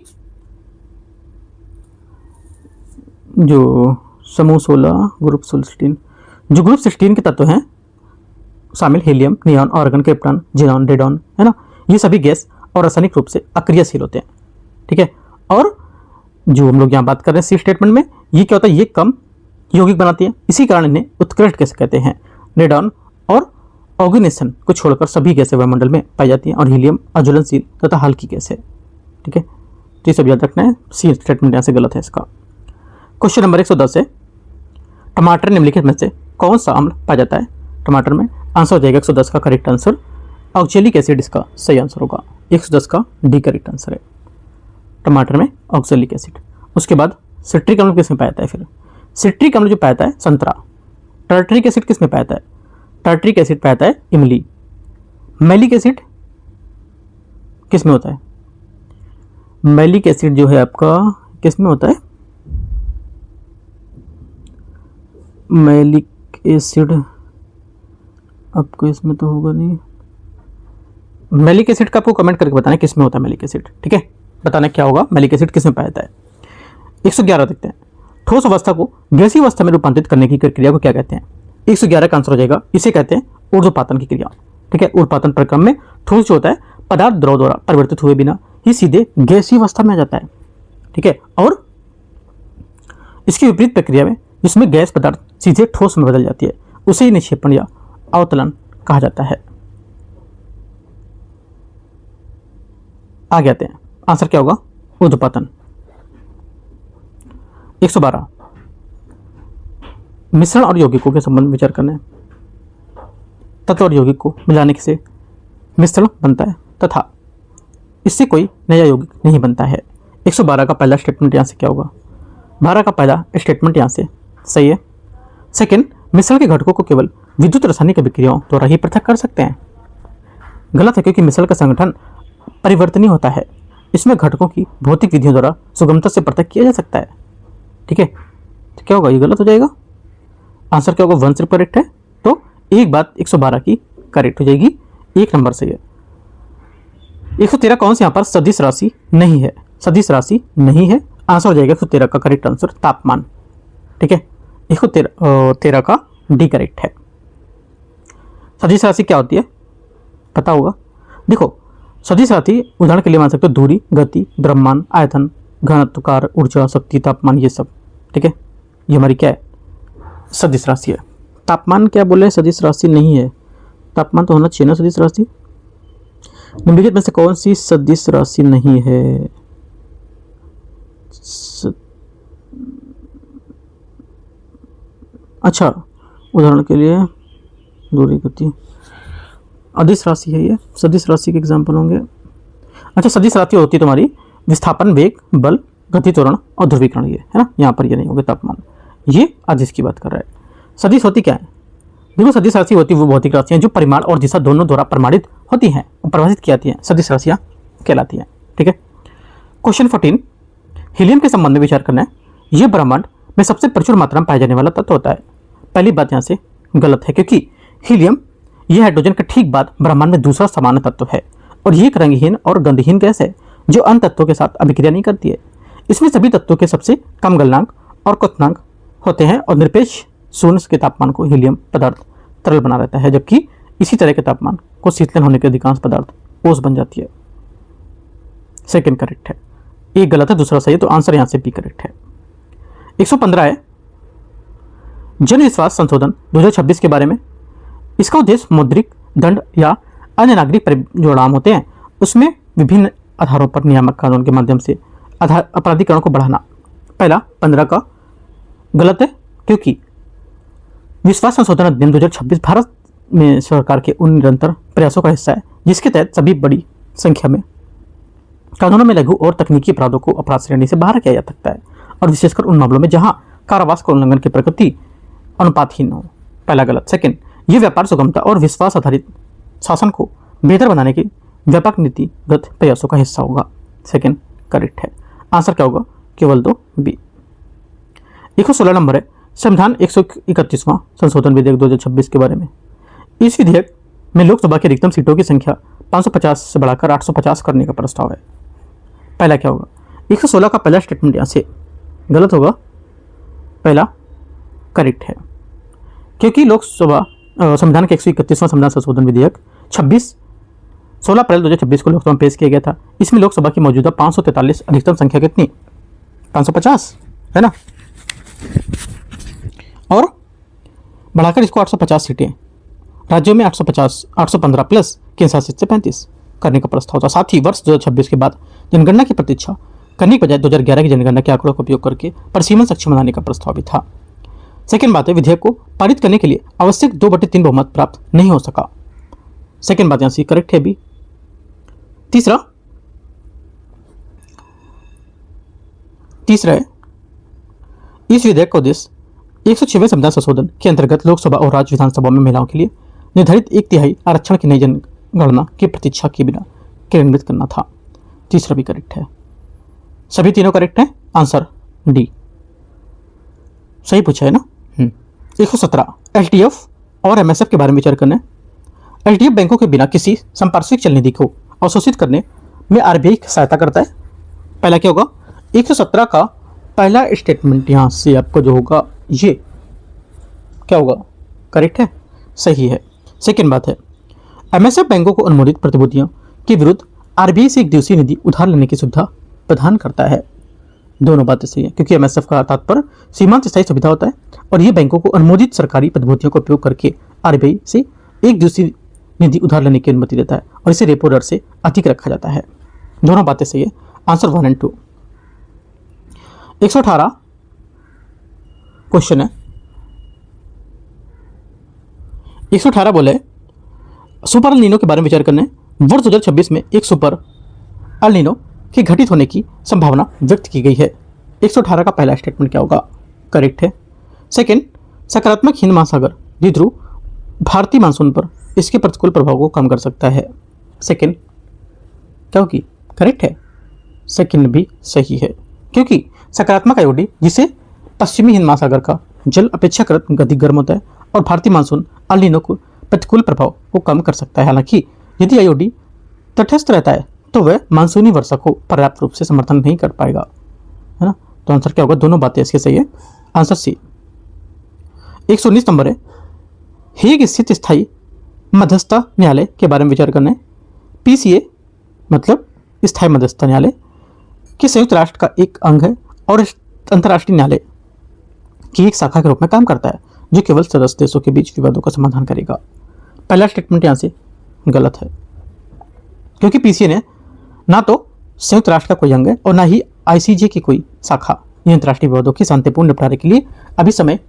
जो समूह 16 ग्रुप 16 जो ग्रुप 16 के तत्व हैं शामिल helium, neon, argon, krypton, xenon, radon, है ना, ये सभी गैस और रासायनिक रूप से अक्रियाशील होते हैं। ठीक है, और जो हम लोग यहाँ बात कर रहे हैं सी स्टेटमेंट में, ये क्या होता है, ये कम यौगिक बनाती है, इसी कारण इन्हें उत्कृष्ट गैस कहते हैं। रेडॉन और ऑर्गेनेशन को छोड़कर सभी गैसें वायुमंडल में पाई जाती हैं और हीलियम अज्वलनशील तथा हल्की गैस है। ठीक है, तो ये सब याद रखना है, सी स्टेटमेंट यहाँ से गलत है इसका। क्वेश्चन नंबर 110 है, टमाटर निम्नलिखित में से कौन सा अम्ल पाया जाता है टमाटर में, आंसर हो जाएगा 110 का करेक्ट आंसर ऑक्जेलिक एसिड इसका सही आंसर होगा। 110 का डी करेक्ट आंसर है, टमाटर में ऑक्जेलिक एसिड। उसके बाद सिट्रिक अम्ल किसमें पाया जाता है, फिर सिट्रिक अम्ल जो पाया जाता है संतरा। टार्टरिक एसिड किसमें पाया जाता है, टार्टरिक एसिड पाया जाता है इमली। मैलिक एसिड किसमें होता है, मैलिक एसिड जो है आपका किसमें होता है, मैलिक एसिड आपको इसमें तो होगा नहीं, मैलिक एसिड का आपको कमेंट करके बताना किसमें होता है मैलिक एसिड। ठीक है, बताना क्या होगा मैलिक एसिड किसमें पाया जाता है। 111 देखते हैं, ठोस अवस्था को गैसीय अवस्था में रूपांतरित करने की प्रक्रिया को क्या कहते हैं। 111 का आंसर हो जाएगा। इसे कहते हैं ऊर्ध्वपातन की क्रिया। ठीक है, ऊर्ध्वपातन प्रक्रम में ठोस जो होता है पदार्थ द्रव द्वारा परिवर्तित हुए बिना ही सीधे गैसीय अवस्था में आ जाता है। ठीक है, और इसकी विपरीत प्रक्रिया में जिसमें गैस पदार्थ सीधे ठोस में बदल जाती है उसे ही निक्षेपण या अवतलन कहा जाता है। आगे आते हैं, आंसर क्या होगा? ऊर्ध्वपातन। 112 मिश्रण और यौगिकों के संबंध में विचार करना है। तत्व और यौगिक को मिलाने से मिश्रण बनता है तथा इससे कोई नया यौगिक नहीं बनता है। 112 का पहला स्टेटमेंट यहाँ से क्या होगा? 12 का पहला स्टेटमेंट यहाँ से सही है। सेकंड, मिश्रण के घटकों को केवल विद्युत रासायनिक अभिक्रियाओं द्वारा ही पृथक कर सकते हैं। गलत है, क्योंकि मिश्रण का संगठन परिवर्तनीय होता है। इसमें घटकों की भौतिक विधियों द्वारा सुगमता से पृथक किया जा सकता है। ठीक है, तो क्या होगा? ये गलत हो जाएगा। आंसर क्या होगा? 1 सिर्फ करेक्ट है, तो एक बात 112 की करेक्ट हो जाएगी, 1 नंबर सही है। 113 कौन सी यहाँ पर सदिश राशि नहीं है? सदिश राशि नहीं है, आंसर हो जाएगा 113 का करेक्ट आंसर तापमान। ठीक है, 113 का डी करेक्ट है। सदिश राशि क्या होती है पता होगा? देखो, सदिश राशि उदाहरण के लिए मान सकते हो दूरी, गति, द्रव्यमान, आयतन, घनत्व, कार्य, ऊर्जा, शक्ति, तापमान, ये सब। ठीक है, ये हमारी क्या है? सदिश राशि है। तापमान क्या बोले? सदिश राशि नहीं है। तापमान तो होना चाहिए ना सदिश राशि। निम्नलिखित में से कौन सी सदिश राशि नहीं है? अच्छा, उदाहरण के लिए दूरी, गति, अदिश राशि है ये। सदिश राशि के एग्जाम्पल होंगे। अच्छा, सदिश राशि होती है तुम्हारी विस्थापन, वेग, बल, गति, त्वरण और ध्रुवीकरण, ये है ना। यहाँ पर ये नहीं होगा तापमान, ये अदिश की बात कर रहा है। सदिश होती क्या है? देखो, सदिश राशि होती है वो भौतिक राशियाँ जो परिमाण और दिशा दोनों द्वारा प्रमाणित होती हैं और परिभाषित की जाती हैं, सदिश राशियाँ कहलाती हैं। ठीक है, क्वेश्चन 14, हीलियम के संबंध में विचार करना है। यह ब्रह्मांड में सबसे प्रचुर मात्रा में पाया जाने वाला तत्व होता है। पहली बात यहाँ से गलत है, क्योंकि हीलियम यह हाइड्रोजन के ठीक बाद ब्रह्मांड में दूसरा सामान्य तत्व है और ये एक रंगहीन और गंधहीन गैस है जो अन्य तत्वों के साथ अभिक्रिया नहीं करती है। इसमें सभी तत्वों के सबसे कम गलनांक और क्वथनांक होते हैं और निरपेक्ष शून्य के तापमान को हीलियम पदार्थ तरल बना रहता है, जबकि इसी तरह के तापमान को शीतलन होने के अधिकांश पदार्थ ओस बन जाती है। सेकंड करेक्ट है, एक गलत है, दूसरा सही है, तो आंसर यहाँ से बी करेक्ट है। 115 है जन विश्वास संशोधन 2026 के बारे में। इसका उद्देश्य मौद्रिक दंड या अन्य नागरिक परिणाम होते हैं उसमें विभिन्न आधारों पर नियामक कानून के माध्यम से अपराधीकरण को बढ़ाना। पहला 15 का गलत है, क्योंकि विश्वास संशोधन अधिनियम 2026 भारत में सरकार के उन निरंतर प्रयासों का हिस्सा है जिसके तहत सभी बड़ी संख्या में कानूनों में लघु और तकनीकी अपराधों को अपराध श्रेणी से बाहर किया जा सकता है, और विशेषकर उन मामलों में जहां कारावास का उल्लंघन की प्रकृति अनुपातहीन हो। पहला गलत। सेकंड, ये व्यापार सुगमता और विश्वास आधारित शासन को बेहतर बनाने के व्यापक नीतिगत प्रयासों का हिस्सा होगा। सेकंड करेक्ट है। आंसर क्या होगा? केवल 2 बी। 116 नंबर है संविधान 131वां संशोधन विधेयक 2026 के बारे में। इस विधेयक में लोकसभा की अधिकतम सीटों की संख्या 550 से बढ़ाकर 850 करने का प्रस्ताव है। पहला क्या होगा? 116 का पहला स्टेटमेंट यहाँ से गलत होगा, पहला करेक्ट है, क्योंकि लोकसभा संविधान के 131वां संविधान संशोधन विधेयक 16 अप्रैल 2026 को लोकसभा में पेश किया गया था। इसमें लोकसभा की मौजूदा 543 अधिकतम संख्या कितनी? 550 है ना, और बढ़ाकर इसको 850 सीटें राज्यों में 815 प्लस केंद्र शासित से 35 करने का प्रस्ताव था। साथ ही वर्ष 2026 के बाद जनगणना की प्रतीक्षा करने के बजाय 2011 की जनगणना के आंकड़ों का उपयोग करके परिसीमन सक्षम बनाने का प्रस्ताव भी था। सेकेंड बात है, विधेयक को पारित करने के लिए आवश्यक 2/3 बहुमत प्राप्त नहीं हो सका। सेकेंड बात यहाँ से करेक्ट है भी। तीसरा है इस विधेयक का उद्देश्य 106वें संविधान संशोधन के अंतर्गत लोकसभा और राज्य विधानसभा में महिलाओं के लिए निर्धारित 1/3 आरक्षण की नई जनगणना की प्रतीक्षा के बिना क्रियान्वित करना था। तीसरा भी करेक्ट है, सभी तीनों करेक्ट है। आंसर डी सही पूछा है ना। 117 एलटीएफ और एमएसएफ के बारे में विचार करना है। एलटीएफ बैंकों के बिना किसी संपार्श्विक चल निधि को अवशोषित करने में आरबीआई की सहायता करता है। पहला क्या होगा? 117 का पहला स्टेटमेंट यहाँ से आपको जो होगा ये क्या होगा? करेक्ट है, सही है। सेकेंड बात है, एमएसएफ बैंकों को अनुमोदित प्रतिभूतियों के विरुद्ध आरबीआई से एक दिवसीय निधि उधार लेने की सुविधा प्रदान करता है। दोनों बातें सही है, क्योंकि एमएसएफ का तात्पर्य सीमांत स्थायी सुविधा होता है और ये बैंकों को अनुमोदित सरकारी प्रतिभूतियों का उपयोग करके आरबीआई से एक दिवसीय निधि उधार लेने की अनुमति देता है और इसे रेपो दर से अधिक रखा जाता है। दोनों बातें सही है। आंसर 1 और 2। 118 क्वेश्चन है। 118 बोले सुपर अल नीनो के बारे में विचार करने वर्ष 2026 में एक सुपर अल नीनो के घटित होने की संभावना व्यक्त की गई है। 118 का पहला स्टेटमेंट क्या होगा? करेक्ट है। सेकंड, सकारात्मक हिंद महासागर द्विध्रुव भारतीय मानसून पर इसके प्रतिकूल प्रभाव को कम कर सकता है। सेकंड क्या होगी? करेक्ट है। सेकंड भी सही है, क्योंकि सकारात्मक आयोडी जिसे पश्चिमी हिंद महासागर का जल अपेक्षाकृत अधिक गर्म होता है और भारतीय मानसून अल नीनो को प्रतिकूल प्रभाव को कम कर सकता है। हालांकि यदि आयोडी तटस्थ रहता है तो वह मानसूनी वर्षा को पर्याप्त रूप से समर्थन नहीं कर पाएगा, है ना। तो आंसर क्या होगा? दोनों बातें इसके सही है। Answer C. 119 नंबर है, हेग स्थित स्थायी मध्यस्थता न्यायालय के बारे में विचार करना है। पीसीए मतलब स्थायी मध्यस्थता न्यायालय कि संयुक्त राष्ट्र का एक अंग है और अंतर्राष्ट्रीय न्यायालय की एक शाखा के रूप में काम करता है जो केवल सदस्य देशों के बीच विवादों का समाधान करेगा। पहला स्टेटमेंट यहाँ से गलत है, क्योंकि पीसीए ने ना तो संयुक्त राष्ट्र का कोई अंग है और ना ही आईसीजे की कोई शाखा। यह अंतर्राष्ट्रीय विवादों की शांतिपूर्ण निपटारे के लिए अभी समय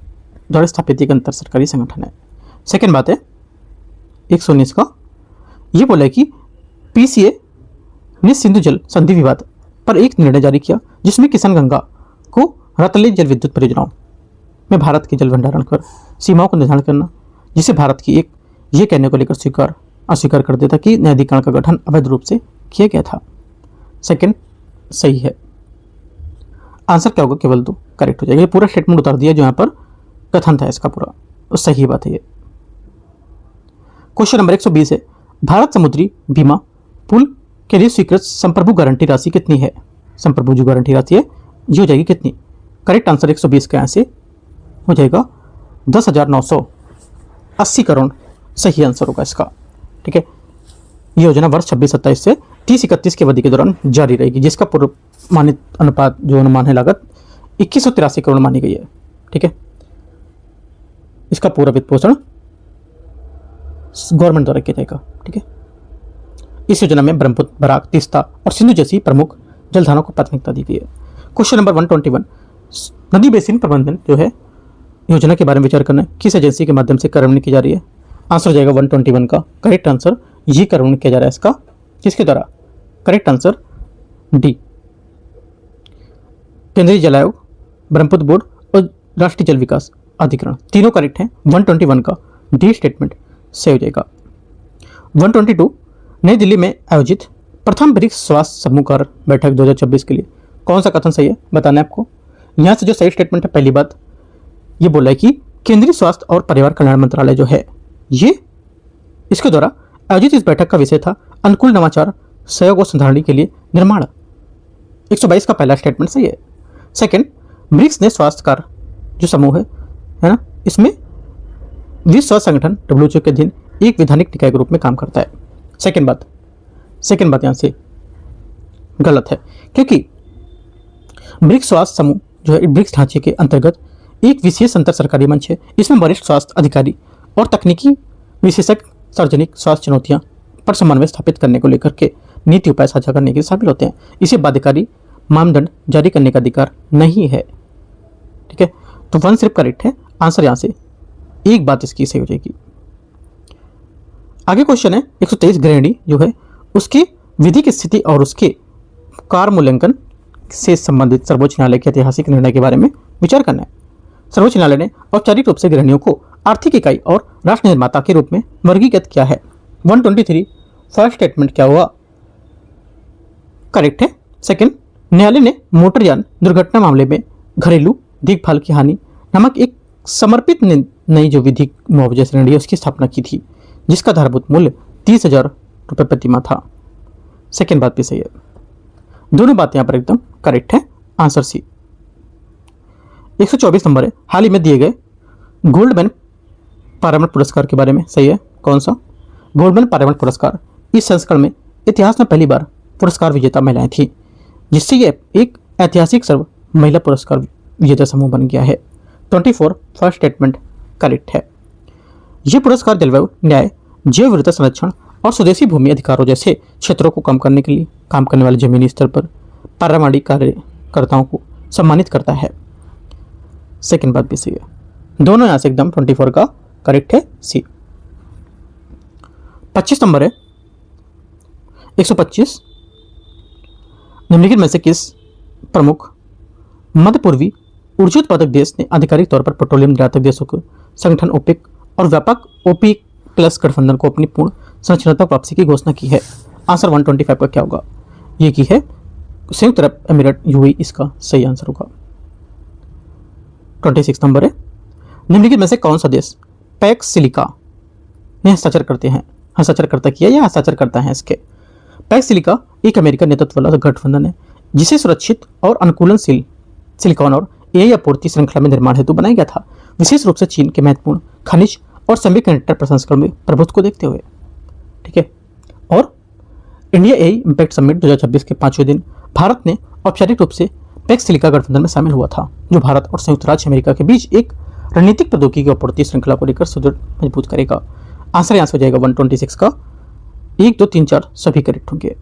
द्वारा स्थापित एक अंतर सरकारी संगठन है। सेकेंड बात है 119 का, यह बोला है कि पीसीए ने सिंधु जल संधि विवाद पर एक निर्णय जारी किया जिसमें किशन गंगा को रतले जल विद्युत परियोजनाओं में भारत के जल भंडारण कर सीमाओं को निर्धारण करना, जिसे भारत की एक ये कहने को लेकर अस्वीकार कर देता कि न्यायाधिकरण का गठन अवैध रूप से किया गया था। सेकंड सही है। आंसर क्या होगा? केवल 2 करेक्ट हो जाएगा। ये पूरा स्टेटमेंट उतार दिया जो यहाँ पर कथन था इसका पूरा, तो सही बात है ये। क्वेश्चन नंबर 120 है, भारत समुद्री बीमा पुल के लिए स्वीकृत संप्रभु गारंटी राशि कितनी है? संप्रभु जो गारंटी राशि है ये हो जाएगी कितनी? करेक्ट आंसर 120 का यहाँ से हो जाएगा 10,980 करोड़ सही आंसर होगा इसका। ठीक है, ये योजना वर्ष 26-27 से 30-31 की अवधि के दौरान जारी रहेगी, जिसका पूर्व मानित अनुपात जो अनुमान है लागत 2183 करोड़ मानी गई है। ठीक है, इसका पूरा वित्त पोषण गवर्नमेंट द्वारा किया जाएगा। ठीक है, इस योजना में ब्रह्मपुत्र, बराक, तीस्ता और सिंधु जैसी प्रमुख जलधाराओं को प्राथमिकता दी गई है। क्वेश्चन नंबर 121, नदी बेसिन प्रबंधन जो है योजना के बारे में विचार करना है, किस एजेंसी के माध्यम से कार्यान्वयन की जा रही है? आंसर हो जाएगा 121 का करेक्ट आंसर, ये कार्यान्वयन किया जा रहा है इसका किसके द्वारा? करेक्ट आंसर डी, केंद्रीय जल आयोग, ब्रह्मपुत्र बोर्ड और राष्ट्रीय जल विकास अधिकरण, तीनों करेक्ट हैं। 121 का डी स्टेटमेंट सही हो जाएगा। 122, नई दिल्ली में आयोजित प्रथम ब्रिक्स स्वास्थ्य समूह बैठक 2026 के लिए कौन सा कथन सही है बताना है आपको। यहाँ से जो सही स्टेटमेंट है, पहली बात ये बोला है कि केंद्रीय स्वास्थ्य और परिवार कल्याण मंत्रालय जो है ये इसके द्वारा आयोजित इस बैठक का विषय था अनुकूल नवाचार सहयोग और संधारणी के लिए निर्माण। 122 का पहला स्टेटमेंट सही है। सेकंड, ब्रिक्स ने स्वास्थ्य कार्य जो समूह है ना, इसमें विश्व स्वास्थ्य संगठन WHO के अधीन एक वैधानिक निकाय के रूप में काम करता है। सेकंड बात यहाँ से गलत है, क्योंकि ब्रिक्स स्वास्थ्य समूह जो है ब्रिक्स ढांचे के अंतर्गत एक विशेष अंतर सरकारी मंच है। इसमें वरिष्ठ स्वास्थ्य अधिकारी और तकनीकी विशेषज्ञ सार्वजनिक स्वास्थ्य चुनौतियां पर समन्वय स्थापित करने को लेकर के नीति उपाय साझा करने के लिए शामिल होते हैं। इसे बाध्यकारी मानदंड जारी करने का अधिकार नहीं है। ठीक है, तो 1 सिर्फ करेक्ट है। आंसर यहाँ से एक बात इसकी सही हो जाएगी। आगे क्वेश्चन है 123, गृहिणी जो है उसकी विधिक स्थिति और उसके कार्य मूल्यांकन से संबंधित सर्वोच्च न्यायालय के ऐतिहासिक निर्णय के बारे में विचार करना है। सर्वोच्च न्यायालय ने औपचारिक रूप से गृहिणियों को आर्थिक इकाई और राष्ट्र निर्माता के रूप में वर्गीकृत किया है। 123 फर्स्ट स्टेटमेंट क्या हुआ? करेक्ट है। सेकंड, न्यायालय ने मोटरयान दुर्घटना मामले में घरेलू देखभाल की हानि नामक एक समर्पित नई जो विधिक मुआवजा श्रेणी है उसकी स्थापना की थी, जिसका आधारभूत मूल्य 30,000 रुपये प्रति माह था। सेकेंड बात भी सही है, दोनों बातें यहाँ पर एकदम करेक्ट है। आंसर सी। 124 नंबर है, हाल ही में दिए गए गोल्डमैन पार्यावरण पुरस्कार के बारे में, सही है। कौन सा? गोल्डमैन पर्यावरण पुरस्कार। इस संस्करण में इतिहास में पहली बार पुरस्कार विजेता महिलाएं थी, जिससे ये एक ऐतिहासिक सर्व महिला पुरस्कार विजेता समूह बन गया है। 24 फर्स्ट स्टेटमेंट करेक्ट है। ये पुरस्कार जलवायु न्याय, जैव विविधता संरक्षण और स्वदेशी भूमि अधिकारों जैसे क्षेत्रों को कम करने के लिए काम करने वाले जमीनी स्तर पर पर्यावरणीय कार्यकर्ताओं को सम्मानित करता है। सेकंड बात भी सही है, दोनों यहां से एकदम 24 का करेक्ट है, सी। 25 नंबर है 125, निम्नलिखित में से किस प्रमुख मध्य पूर्वी ऊर्जा उत्पादक देश ने आधिकारिक तौर पर पेट्रोलियम निर्यातक देशों के संगठन ओपेक और व्यापक ओपेक प्लस गठबंधन को अपनी पूर्ण संरचनात्मक वापसी की घोषणा की है? आंसर 125 का क्या होगा? ये की है संयुक्त अरब अमीरात, यूएई इसका सही आंसर होगा। 26 नंबर है, निम्नलिखित में से कौन सा देश पैक्स सिलिका ने हस्ताक्षर करते हैं? हस्ताक्षर करता किया या हस्ताक्षर करता है इसके? पैक्स सिलिका एक अमेरिका नेतृत्व वाला गठबंधन है जिसे सुरक्षित और अनुकूलनशील सिलिकॉन और एआई आपूर्ति श्रृंखला में निर्माण हेतु बनाया गया था, विशेष रूप से चीन के महत्वपूर्ण खनिज और सेमीकंडक्टर प्रसंस्करण में प्रभुत्व को देखते हुए। ठीक है। और इंडिया एआई इम्पैक्ट समिट 2026 के 5वें दिन भारत ने औपचारिक रूप से पैक्स सिलिका गठबंधन में शामिल हुआ था, जो भारत और संयुक्त राज्य अमेरिका के बीच एक रणनीतिक प्रौद्योगिकी आपूर्ति श्रृंखला को लेकर सुदृढ़ मजबूत करेगा। आंसर यहाँ से हो जाएगा 126 का 1, 2, 3, 4 सभी करेक्ट होंगे।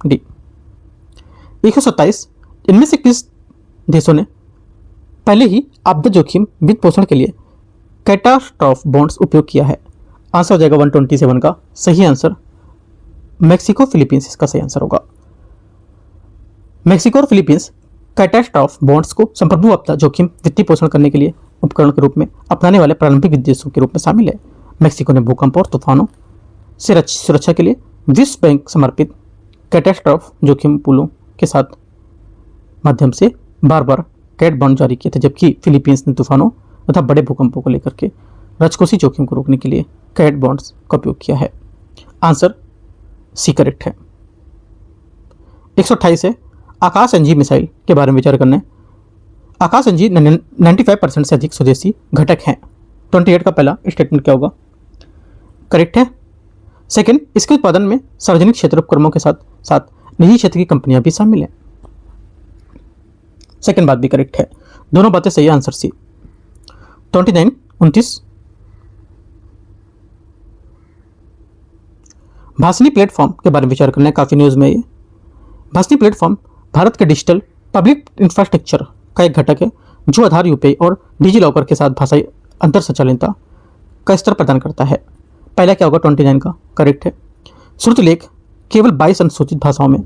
डी। 127, इनमें से किस देशों ने पहले ही आपदा जोखिम वित्त पोषण के लिए कैटास्ट्रॉफ बॉन्ड्स उपयोग किया है? आंसर हो जाएगा 127 का सही आंसर मैक्सिको फिलीपींस इसका सही आंसर होगा। मैक्सिको और फिलीपींस कैटास्ट्रॉफ बॉन्ड्स को संप्रभु आपदा जोखिम वित्तीय पोषण करने के लिए उपकरण के रूप में अपनाने वाले प्रारंभिक देशों के रूप में शामिल है। मैक्सिको ने भूकंप और तूफानों से सुरक्षा के लिए विश्व बैंक समर्पित कैटास्ट्रॉफ जोखिम पूलों के साथ माध्यम से बार बार कैट बॉन्ड जारी किए थे, जबकि फिलीपींस ने तूफानों तथा बड़े भूकंपों को लेकर के राजकोषीय जोखिम को रोकने के लिए कैट बॉन्ड्स का उपयोग किया है। आंसर सी करेक्ट है। 128 है, आकाश एनजी मिसाइल के बारे में विचार करना है। आकाश एनजी 95% से अधिक स्वदेशी घटक हैं। 28 का पहला स्टेटमेंट क्या होगा? करेक्ट है। सेकंड, इसके उत्पादन में सार्वजनिक क्षेत्र उपक्रमों के साथ साथ निजी क्षेत्र की कंपनियां भी शामिल हैं। सेकंड बात भी करेक्ट है, दोनों बातें सही है। आंसर सी। 29, 29, भाषणी प्लेटफॉर्म के बारे में विचार करना है। काफी न्यूज में ये भाषणी प्लेटफॉर्म भारत के डिजिटल पब्लिक इंफ्रास्ट्रक्चर का एक घटक है जो आधार, यूपीआई और डिजी लॉकर के साथ भाषाई अंतर संचालितता का स्तर प्रदान करता है। पहला क्या होगा? 29 का करेक्ट है। श्रुतलेख केवल 22 अनुसूचित भाषाओं में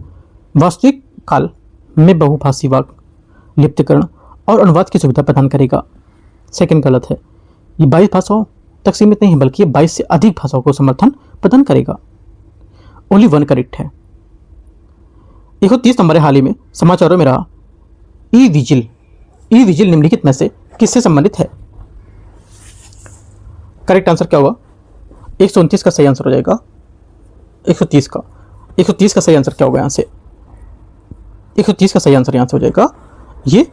वास्तविक काल में बहुभाषी वाक्य लिप्तकरण और अनुवाद की सुविधा प्रदान करेगा। सेकंड गलत है, ये 22 भाषाओं तक सीमित नहीं है, बल्कि ये 22 से अधिक भाषाओं को समर्थन प्रदान करेगा। ओनली 1 करेक्ट है। 130 नंबर है, हाल ही में समाचारों में रहा ई विजिल निम्नलिखित में से किससे संबंधित है? करेक्ट आंसर क्या होगा? 129 का सही आंसर हो जाएगा। 130 का सही आंसर क्या होगा? यहाँ से 130 का सही आंसर यहाँ से हो जाएगा, ये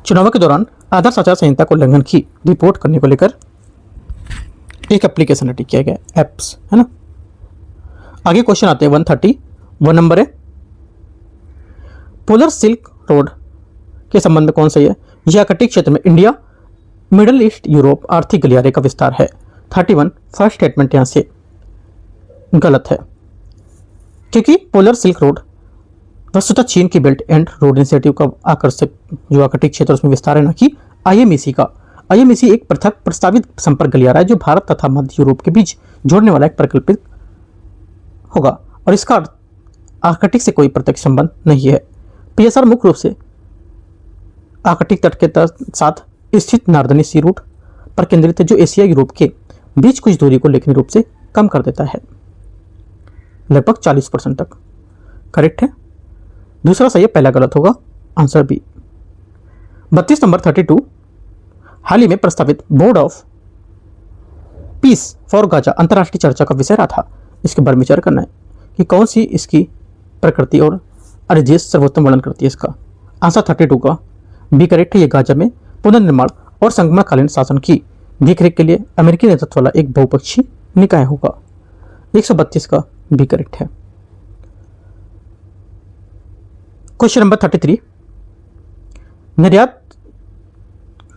चुनाव के दौरान आदर्श आचार संहिता को उल्लंघन की रिपोर्ट करने को लेकर एक एप्लीकेशन रेडी किया गया, एप्स है ना। आगे क्वेश्चन आते हैं 131 नंबर है, पोलर सिल्क रोड के संबंध में कौन सही है? यह आर्कटिक क्षेत्र में इंडिया, मिडल ईस्ट, यूरोप आर्थिक गलियारे का विस्तार है। 31 फर्स्ट स्टेटमेंट यहां से गलत है, क्योंकि पोलर सिल्क रोड वस्तुतः चीन की बेल्ट एंड रोड इनिशिएटिव का आकर्षक जो आर्कटिक क्षेत्र उसमें विस्तार है, ना कि आईएमईसी का। आईएमईसी एक पृथक प्रस्तावित संपर्क गलियारा है जो भारत तथा मध्य यूरोप के बीच जोड़ने वाला एक प्रकल्पित होगा और इसका आर्कटिक से कोई प्रत्यक्ष संबंध नहीं है। पीएसआर मुख्य रूप से आर्कटिक तट के साथ स्थित नार्दर्नी सी रूट पर केंद्रित है, जो एशिया यूरोप के बीच कुछ दूरी को लेखनीय रूप से कम कर देता है, लगभग 40% तक। करेक्ट है। दूसरा सही है, पहला गलत होगा, आंसर बी। 32 नंबर 32, हाल ही में प्रस्तावित board of peace for Gaza अंतर्राष्ट्रीय चर्चा का विषय रहा था। इसके बारे में विचार करना है कि कौन सी इसकी प्रकृति और अर्जियस सर्वोत्तम वर्णन करती है। इसका आंसर 32 का बी करेक्ट है। ये गाजा में पुनर्निर्माण और संक्रमणकालीन शासन की देखरेख के लिए अमेरिकी नेतृत्व वाला एक बहुपक्षीय निकाय होगा। 132 का भी करेक्ट है। क्वेश्चन नंबर 33, निर्यात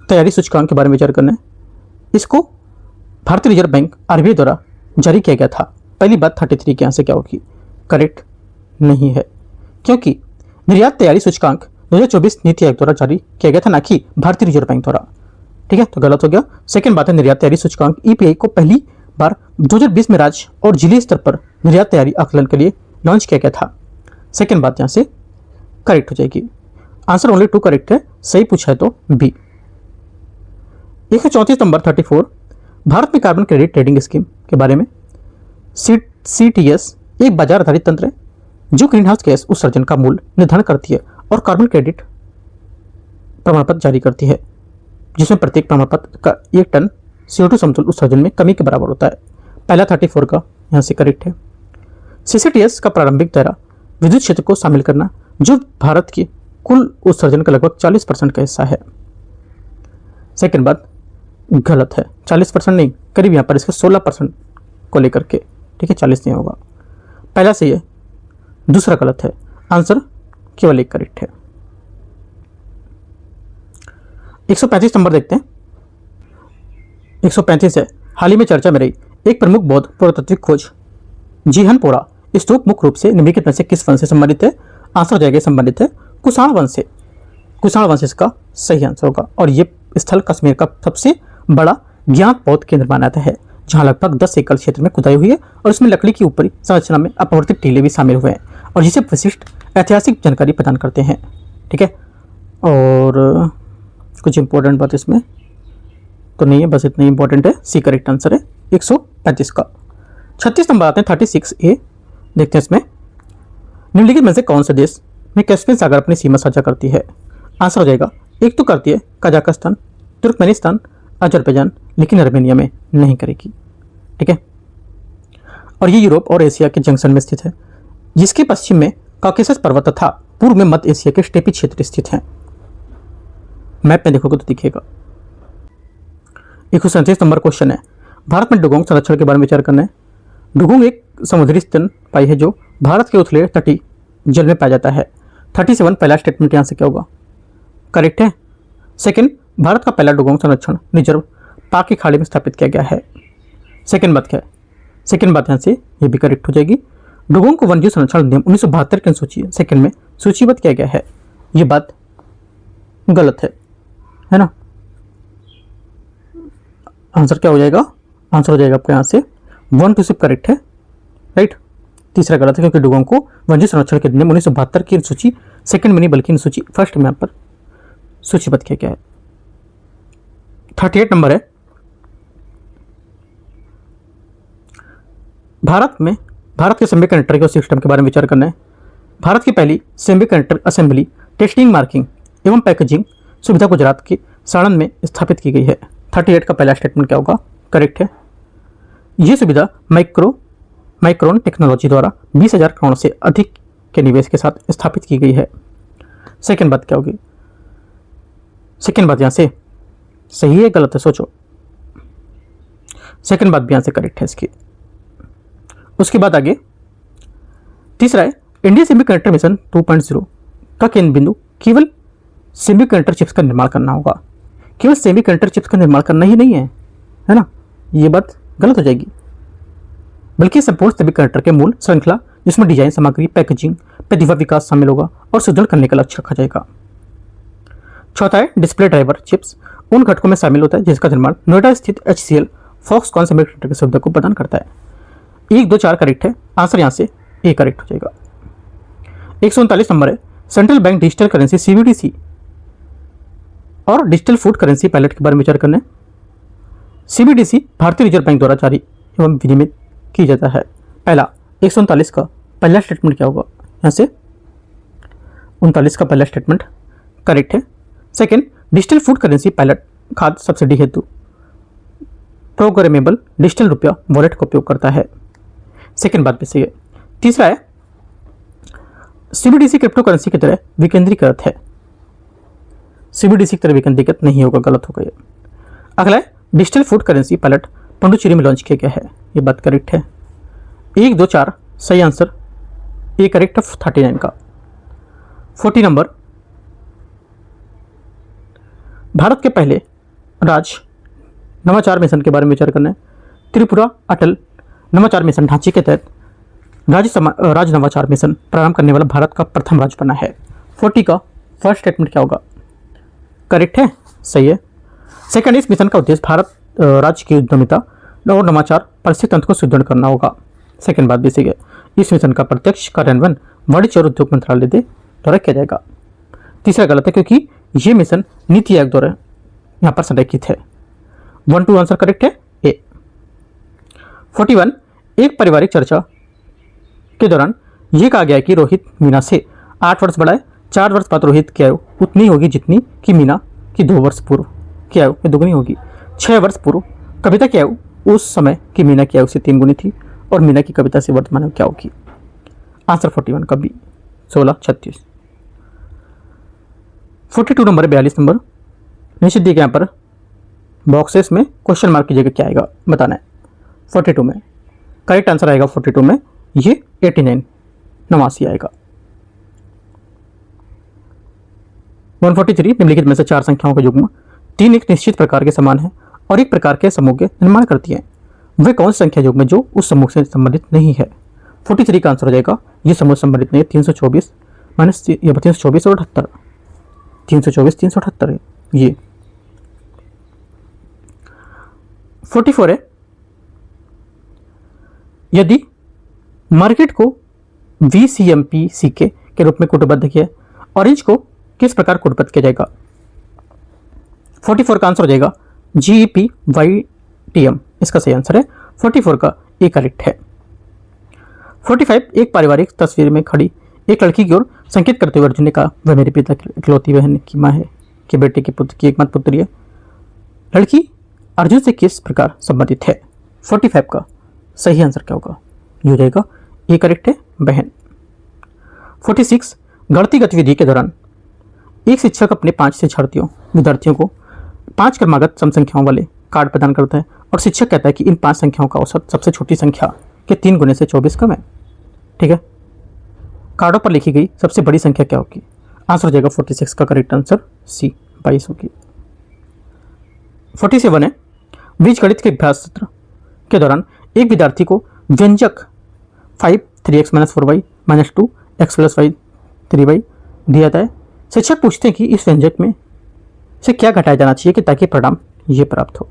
तैयारी सूचकांक के बारे में विचार करना है। इसको भारतीय रिजर्व बैंक आरबीआई द्वारा जारी किया गया था। पहली बात 33 के यहाँ से क्या होगी, करेक्ट नहीं है, क्योंकि निर्यात तैयारी सूचकांक 2024 नीति आयोग द्वारा जारी किया गया था, ना कि भारतीय रिजर्व बैंक द्वारा। ठीक है, तो गलत हो गया। सेकंड बात है, निर्यात तैयारी सूचकांक ईपीआई को पहली बार 2020 में राज्य और जिले स्तर पर निर्यात तैयारी आकलन के लिए लॉन्च किया गया था। सेकंड बात यहाँ से करेक्ट हो जाएगी। आंसर ओनली 2 करेक्ट है, सही पूछा है तो बी। 134 नंबर 34, भारत में कार्बन क्रेडिट ट्रेडिंग स्कीम के बारे में। CTS एक बाजार आधारित तंत्र है जो ग्रीन हाउस गैस उत्सर्जन का मूल्य निर्धारण करती है और कार्बन क्रेडिट प्रमाण पत्र जारी करती है, जिसमें प्रत्येक प्रमाण पत्र का 1 टन CO2 समतुल्य उत्सर्जन में कमी के बराबर होता है। पहला 34 का यहाँ से करेक्ट है। CCTS का प्रारंभिक दायरा विद्युत क्षेत्र को शामिल करना, जो भारत की कुल उत्सर्जन का लगभग 40% का हिस्सा है। सेकंड बात गलत है, 40% नहीं, करीब यहाँ पर इसके 16% को लेकर के। ठीक है, 40 नहीं होगा। पहला सही है, दूसरा गलत है। आंसर केवल 1 करेक्ट है। 135 नंबर देखते हैं। 135 है, हाल ही में चर्चा में रही एक प्रमुख बौद्ध पुरातात्विक खोज जीहन पोरा स्तूप मुख्य रूप से निम्नलिखित में से किस वंश से संबंधित है। आंसर हो जाएगा संबंधित है कुषाण वंश से। कुषाण वंश इसका सही आंसर होगा, और ये स्थल कश्मीर का सबसे बड़ा ज्ञात बौद्ध केंद्र माना जाता है, जहां लगभग 10 एकड़ क्षेत्र में खुदाई हुई है और इसमें लकड़ी की ऊपरी संरचना में अपवर्तित टीले भी शामिल हुए हैं और जिसे विशिष्ट ऐतिहासिक जानकारी प्रदान करते हैं। ठीक है, और कुछ इंपॉर्टेंट बात इसमें तो नहीं है, बस इतना ही इंपॉर्टेंट है। सी करेक्ट आंसर है 135 का। 36 नंबर आते हैं 36A, देखते हैं इसमें निम्नलिखित में से कौन से देश में कैस्पियन सागर अपनी सीमा साझा करती है। आंसर हो जाएगा, एक तो करती है कजाकिस्तान, तुर्कमेनिस्तान, अजरबैजान, लेकिन अर्मेनिया में नहीं करेगी। ठीक है, और ये यूरोप और एशिया के जंक्शन में स्थित है, जिसके पश्चिम में कॉकेसस पर्वत तथा पूर्व में मध्य एशिया के स्टेपी क्षेत्र स्थित हैं। मैप में देखोगे तो दिखेगा। 137 नंबर क्वेश्चन है, भारत में डुगोंग संरक्षण के बारे में विचार करना है। डुगोंग एक समुद्री स्तनपायी है जो भारत के उथले तटीय जल में पाया जाता है। 37 पहला स्टेटमेंट यहाँ से क्या होगा, करेक्ट है। सेकंड, भारत का पहला डुगोंग संरक्षण रिजर्व पाक की खाड़ी में स्थापित किया गया है। सेकंड बात क्या है, सेकंड बात यहाँ से ये भी करेक्ट हो जाएगी। डुगोंग को वन्यजीव संरक्षण अधिनियम 1972 की अनुसूची सेकंड में सूचीबद्ध किया गया है। ये बात गलत है ना। आंसर क्या हो जाएगा, आंसर हो जाएगा आपको यहाँ से 1 2 सिर्फ करेक्ट है, राइट। तीसरा गलत है, क्योंकि डुगोंग को वन्यजीव संरक्षण के अधिनियम 1972 की सूची सेकंड में नहीं बल्कि सूची फर्स्ट में यहाँ पर सूचीबद्ध किया गया है। 38 नंबर है, भारत के सेमीकंडक्टर इकोसिस्टम के बारे में विचार करना है। भारत की पहली सेमीकंडक्टर असेंबली, टेस्टिंग, मार्किंग एवं पैकेजिंग सुविधा गुजरात के साणंद में स्थापित की गई है। 38 का पहला स्टेटमेंट क्या होगा, करेक्ट है। यह सुविधा माइक्रोन टेक्नोलॉजी द्वारा 20,000 करोड़ से अधिक के निवेश के साथ स्थापित की गई है। सेकंड बात क्या होगी, सेकंड बात यहां से सही है गलत है, सोचो। सेकंड बात भी यहां से करेक्ट है इसकी। उसके बाद आगे तीसरा है, इंडिया सेमीकंडक्टर मिशन 2.0 का केंद्र बिंदु केवल सेमीकंडक्टर चिप्स का निर्माण करना होगा। केवल सेमीकंडक्टर चिप्स का निर्माण करना ही नहीं है ना, ये बात गलत हो जाएगी, बल्कि संपूर्ण सेमीकंडक्टर के मूल श्रृंखला जिसमें डिजाइन, सामग्री, पैकेजिंग, प्रतिभा विकास शामिल होगा और सुदृढ़ करने का लक्ष्य रखा जाएगा। चौथा है, डिस्प्ले ड्राइवर चिप्स उन घटकों में शामिल होता है जिसका निर्माण नोएडा स्थित HCL फॉक्सकॉन सेमीकंडक्टर की सुविधा को प्रदान करता है। 1 2 4 करेक्ट है, आंसर यहाँ से ए करेक्ट हो जाएगा। 139 नंबर है, central bank digital currency CBDC और डिजिटल फूड करेंसी पायलट के बारे में विचार करना है। CBDC भारतीय रिजर्व बैंक द्वारा जारी एवं विनियमित की जाता है। पहला 139 का पहला स्टेटमेंट क्या होगा, यहाँ से 39 का पहला स्टेटमेंट करेक्ट है। Second, digital food currency pilot खाद्य सब्सिडी हेतु प्रोग्रामेबल डिजिटल रुपया वॉलेट का उपयोग करता है। सेकंड बात भी सही है। तीसरा है, CBDC क्रिप्टो करेंसी की तरह विकेंद्रीकृत है। CBDC की तरह विकेंद्रीकृत नहीं होगा, गलत होगा ये। अगला है, digital food currency pilot Puducherry में लॉन्च किया गया है। ये बात करेक्ट है। 1, 2, 4 सही आंसर, ए करेक्ट है 39 का। 40 नंबर, भारत के पहले नवाचार मिशन के बारे में विचार करना है। त्रिपुरा अटल नवाचार मिशन ढांचे के तहत राज्य नवाचार मिशन प्रारंभ करने वाला भारत का प्रथम राज्य बना है। 40 का फर्स्ट स्टेटमेंट क्या होगा? करेक्ट है, सही है। सेकंड, इस मिशन का उद्देश्य भारत राज्य की उद्यमिता और नवाचार परिस्थिति तंत्र को सुदृढ़ करना होगा। सेकंड बात भी सही है। इस मिशन का प्रत्यक्ष कार्यान्वयन वाणिज्य और उद्योग मंत्रालय द्वारा किया जाएगा। तीसरा गलत है, क्योंकि ये मिशन नीति आयोग द्वारा यहाँ पर संरेखित है। 1, 2 आंसर करेक्ट है, ए। 41, एक पारिवारिक चर्चा के दौरान यह कहा गया कि रोहित मीना से 8 वर्ष बड़ा है। 4 वर्ष बाद रोहित की आयु उतनी होगी जितनी कि मीना की 2 वर्ष पूर्व की आयु दुगनी होगी। 6 वर्ष पूर्व कविता की आयु उस समय की मीना की आयु से 3 गुनी थी और मीना की कविता से वर्तमान आयु क्या होगी? आंसर 41 का बी, 16, 36। 42 नंबर, 42 नंबर नीचे दिए गए यहाँ पर बॉक्सेस में क्वेश्चन मार्क की जगह क्या आएगा बताना है। 42 में करेक्ट आंसर आएगा 42 में ये 89 89 आएगा। 143, निम्नलिखित में से 4 संख्याओं का युग्म 3 एक निश्चित प्रकार के समान है और एक प्रकार के समूह के निर्माण करती है। वे कौन सी संख्या युग्म जो उस समूह से संबंधित नहीं है? 43 का आंसर हो जाएगा ये समूह संबंधित नहीं है। 324 माइनस 324 और 78, 324 378 है ये। 44 है, यदि मार्केट को VCMPCK के रूप में कोडबद्ध किया, ऑरेंज को किस प्रकार कोडबद्ध किया जाएगा? 44 का आंसर हो जाएगा GEPYTM, इसका सही आंसर है। 44 का ए करेक्ट है। 45, एक पारिवारिक तस्वीर में खड़ी एक लड़की की ओर संकेत करते हुए अर्जुन ने कहा, वह मेरी पिता की इकलौती बहन की माँ है, कि बेटे के पुत्र की एकमात्र पुत्री है। लड़की अर्जुन से किस प्रकार संबंधित है? 45 का सही आंसर क्या होगा? ये हो जाएगा ये करेक्ट है, बहन। 46, गणती गतिविधि के दौरान एक शिक्षक अपने 5 शिक्षार्थियों विद्यार्थियों को 5 क्रमागत सम संख्याओं वाले कार्ड प्रदान करता है और शिक्षक कहता है कि इन 5 संख्याओं का औसत सबसे छोटी संख्या के 3 गुने से 24 कम है। ठीक है, कार्डों पर लिखी गई सबसे बड़ी संख्या क्या होगी? आंसर हो जाएगा 46 का करेक्ट आंसर सी, 22 होगी। 47 है, बीज गणित के अभ्यास सत्र के दौरान एक विद्यार्थी को व्यंजक 5 3x - 4y - 2 x + y 3y दिया जाता है। शिक्षक पूछते हैं कि इस व्यंजक में से क्या घटाया जाना चाहिए कि ताकि परिणाम ये प्राप्त हो।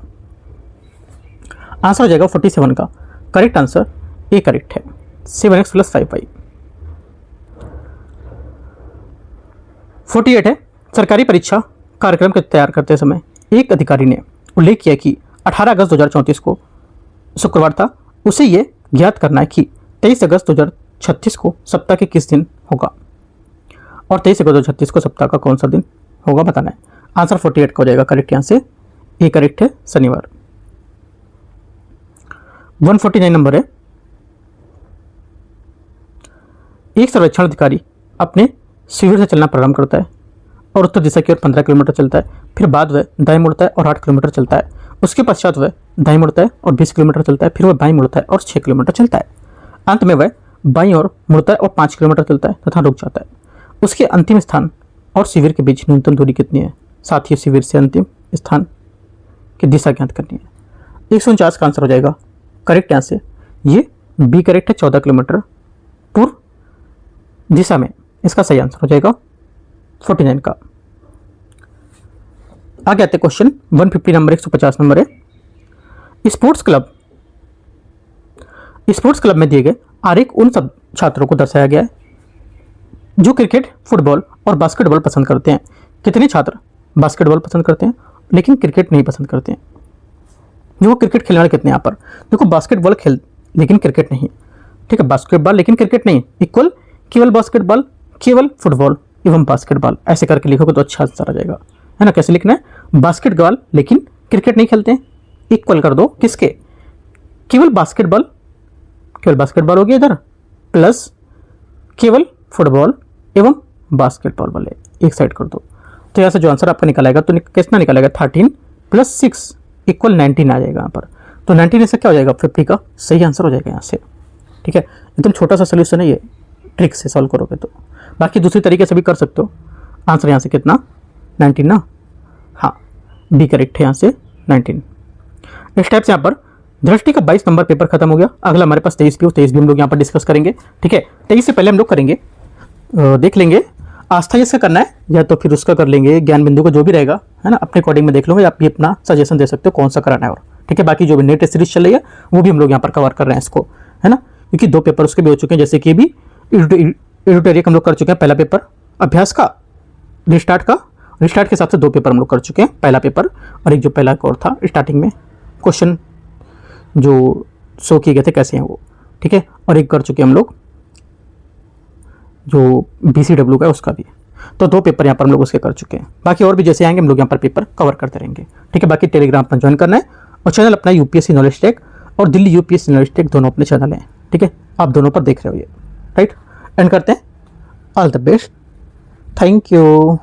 आंसर हो जाएगा 47 का करेक्ट आंसर ए करेक्ट है, 7x + 5y। 48 है, सरकारी परीक्षा कार्यक्रम के तैयार करते समय एक अधिकारी ने उल्लेख किया कि 18 अगस्त 2034 को शुक्रवार था। उसे ये ज्ञात करना है कि 23 अगस्त 2036 को सप्ताह के किस दिन होगा और 23 अगस्त 2036 को सप्ताह का कौन सा दिन होगा बताना है। आंसर 48 का हो जाएगा करेक्ट, यहाँ से ए करेक्ट है, शनिवार। 149 नंबर है, एक सर्वेक्षण अधिकारी अपने शिविर से चलना प्रारंभ करता है और उत्तर दिशा की ओर 15 किलोमीटर चलता है, फिर बाद वह दाएं मुड़ता है और 8 किलोमीटर चलता है। उसके पश्चात वह दाएं मुड़ता है और 20 किलोमीटर चलता है, फिर वह बाएं मुड़ता है और 6 किलोमीटर चलता है। अंत में वह बाईं ओर मुड़ता है और 5 किलोमीटर चलता है तथा रुक जाता है। उसके अंतिम स्थान और शिविर के बीच न्यूनतम दूरी कितनी है? साथ ही शिविर से अंतिम स्थान की दिशा ज्ञात करनी है। 149 का आंसर हो जाएगा करेक्ट, यहाँ से ये बी करेक्ट है, 14 किलोमीटर पूर्व दिशा में। इसका सही आंसर हो जाएगा 49 का। आगे आते क्वेश्चन 150 नंबर, 150 नंबर है, स्पोर्ट्स क्लब में दिए गए आरेख उन सब छात्रों को दर्शाया गया है जो क्रिकेट, फुटबॉल और बास्केटबॉल पसंद करते हैं। कितने छात्र बास्केटबॉल पसंद करते हैं लेकिन क्रिकेट नहीं पसंद करते हैं? जो वो क्रिकेट खेलने वाले कितने यहाँ पर देखो, बास्केटबॉल खेल लेकिन क्रिकेट नहीं। ठीक है, बास्केटबॉल लेकिन क्रिकेट नहीं, इक्वल केवल बास्केटबॉल, केवल फुटबॉल एवं बास्केटबॉल, ऐसे करके लिखोगे तो अच्छा आंसर आ जाएगा, है ना। कैसे लिखना है? बास्केटबॉल लेकिन क्रिकेट नहीं खेलते हैं, इक्वल कर दो किसके? केवल बास्केटबॉल हो गया इधर, प्लस केवल फुटबॉल एवं बास्केटबॉल वाले एक साइड कर दो। तो यहाँ से जो आंसर आपका निकल आएगा तो कितना निकलेगा? 13 + 6 इक्वल 19 आ जाएगा यहाँ पर। तो 19 ऐसा क्या हो जाएगा, 50 का सही आंसर हो जाएगा यहाँ से। ठीक है, एकदम छोटा सा सोल्यूशन है ये, ट्रिक से सॉल्व करोगे तो। बाकी दूसरी तरीके से भी कर सकते हो। आंसर यहाँ से कितना, 19 ना, हाँ बी करेक्ट है यहाँ से 19। इस टाइप से यहाँ पर दृष्टि का 22 नंबर पेपर खत्म हो गया। अगला हमारे पास 23 भी हो, 23 भी हम लोग यहाँ पर डिस्कस करेंगे। ठीक है, 23 से पहले हम लोग करेंगे, देख लेंगे आस्था इसका करना है या तो फिर उसका कर लेंगे, ज्ञान बिंदु का जो भी रहेगा है ना, अपने अकॉर्डिंग में देख लूँगा, आप भी अपना सजेशन दे सकते हो कौन सा कराना है। और ठीक है, बाकी जो भी नेट सीरीज चल रही है वो भी हम लोग यहाँ पर कवर कर रहे हैं इसको, है ना, क्योंकि 2 पेपर उसके भी हो चुके हैं, जैसे कि भी एडिटोरियल हम लोग कर चुके हैं, पहला पेपर अभ्यास का, रिस्टार्ट के हिसाब से 2 पेपर हम लोग कर चुके हैं, पहला पेपर और एक जो पहला एक और था स्टार्टिंग में क्वेश्चन जो शो किए गए थे कैसे हैं वो। ठीक है, और एक कर चुके हम लोग जो BCW का है उसका भी। तो 2 पेपर यहाँ पर हम लोग उसके कर चुके हैं, बाकी और भी जैसे आएंगे हम लोग यहाँ पर पेपर कवर करते रहेंगे। ठीक है, बाकी टेलीग्राम पर ज्वाइन करना है और चैनल अपना UPSC नॉलेज टेक और दिल्ली UPSC नॉलेज टेक दोनों अपने चैनल हैं। ठीक है, आप दोनों पर देख रहे हो ये, राइट। एंड करते हैं, all the best, thank you.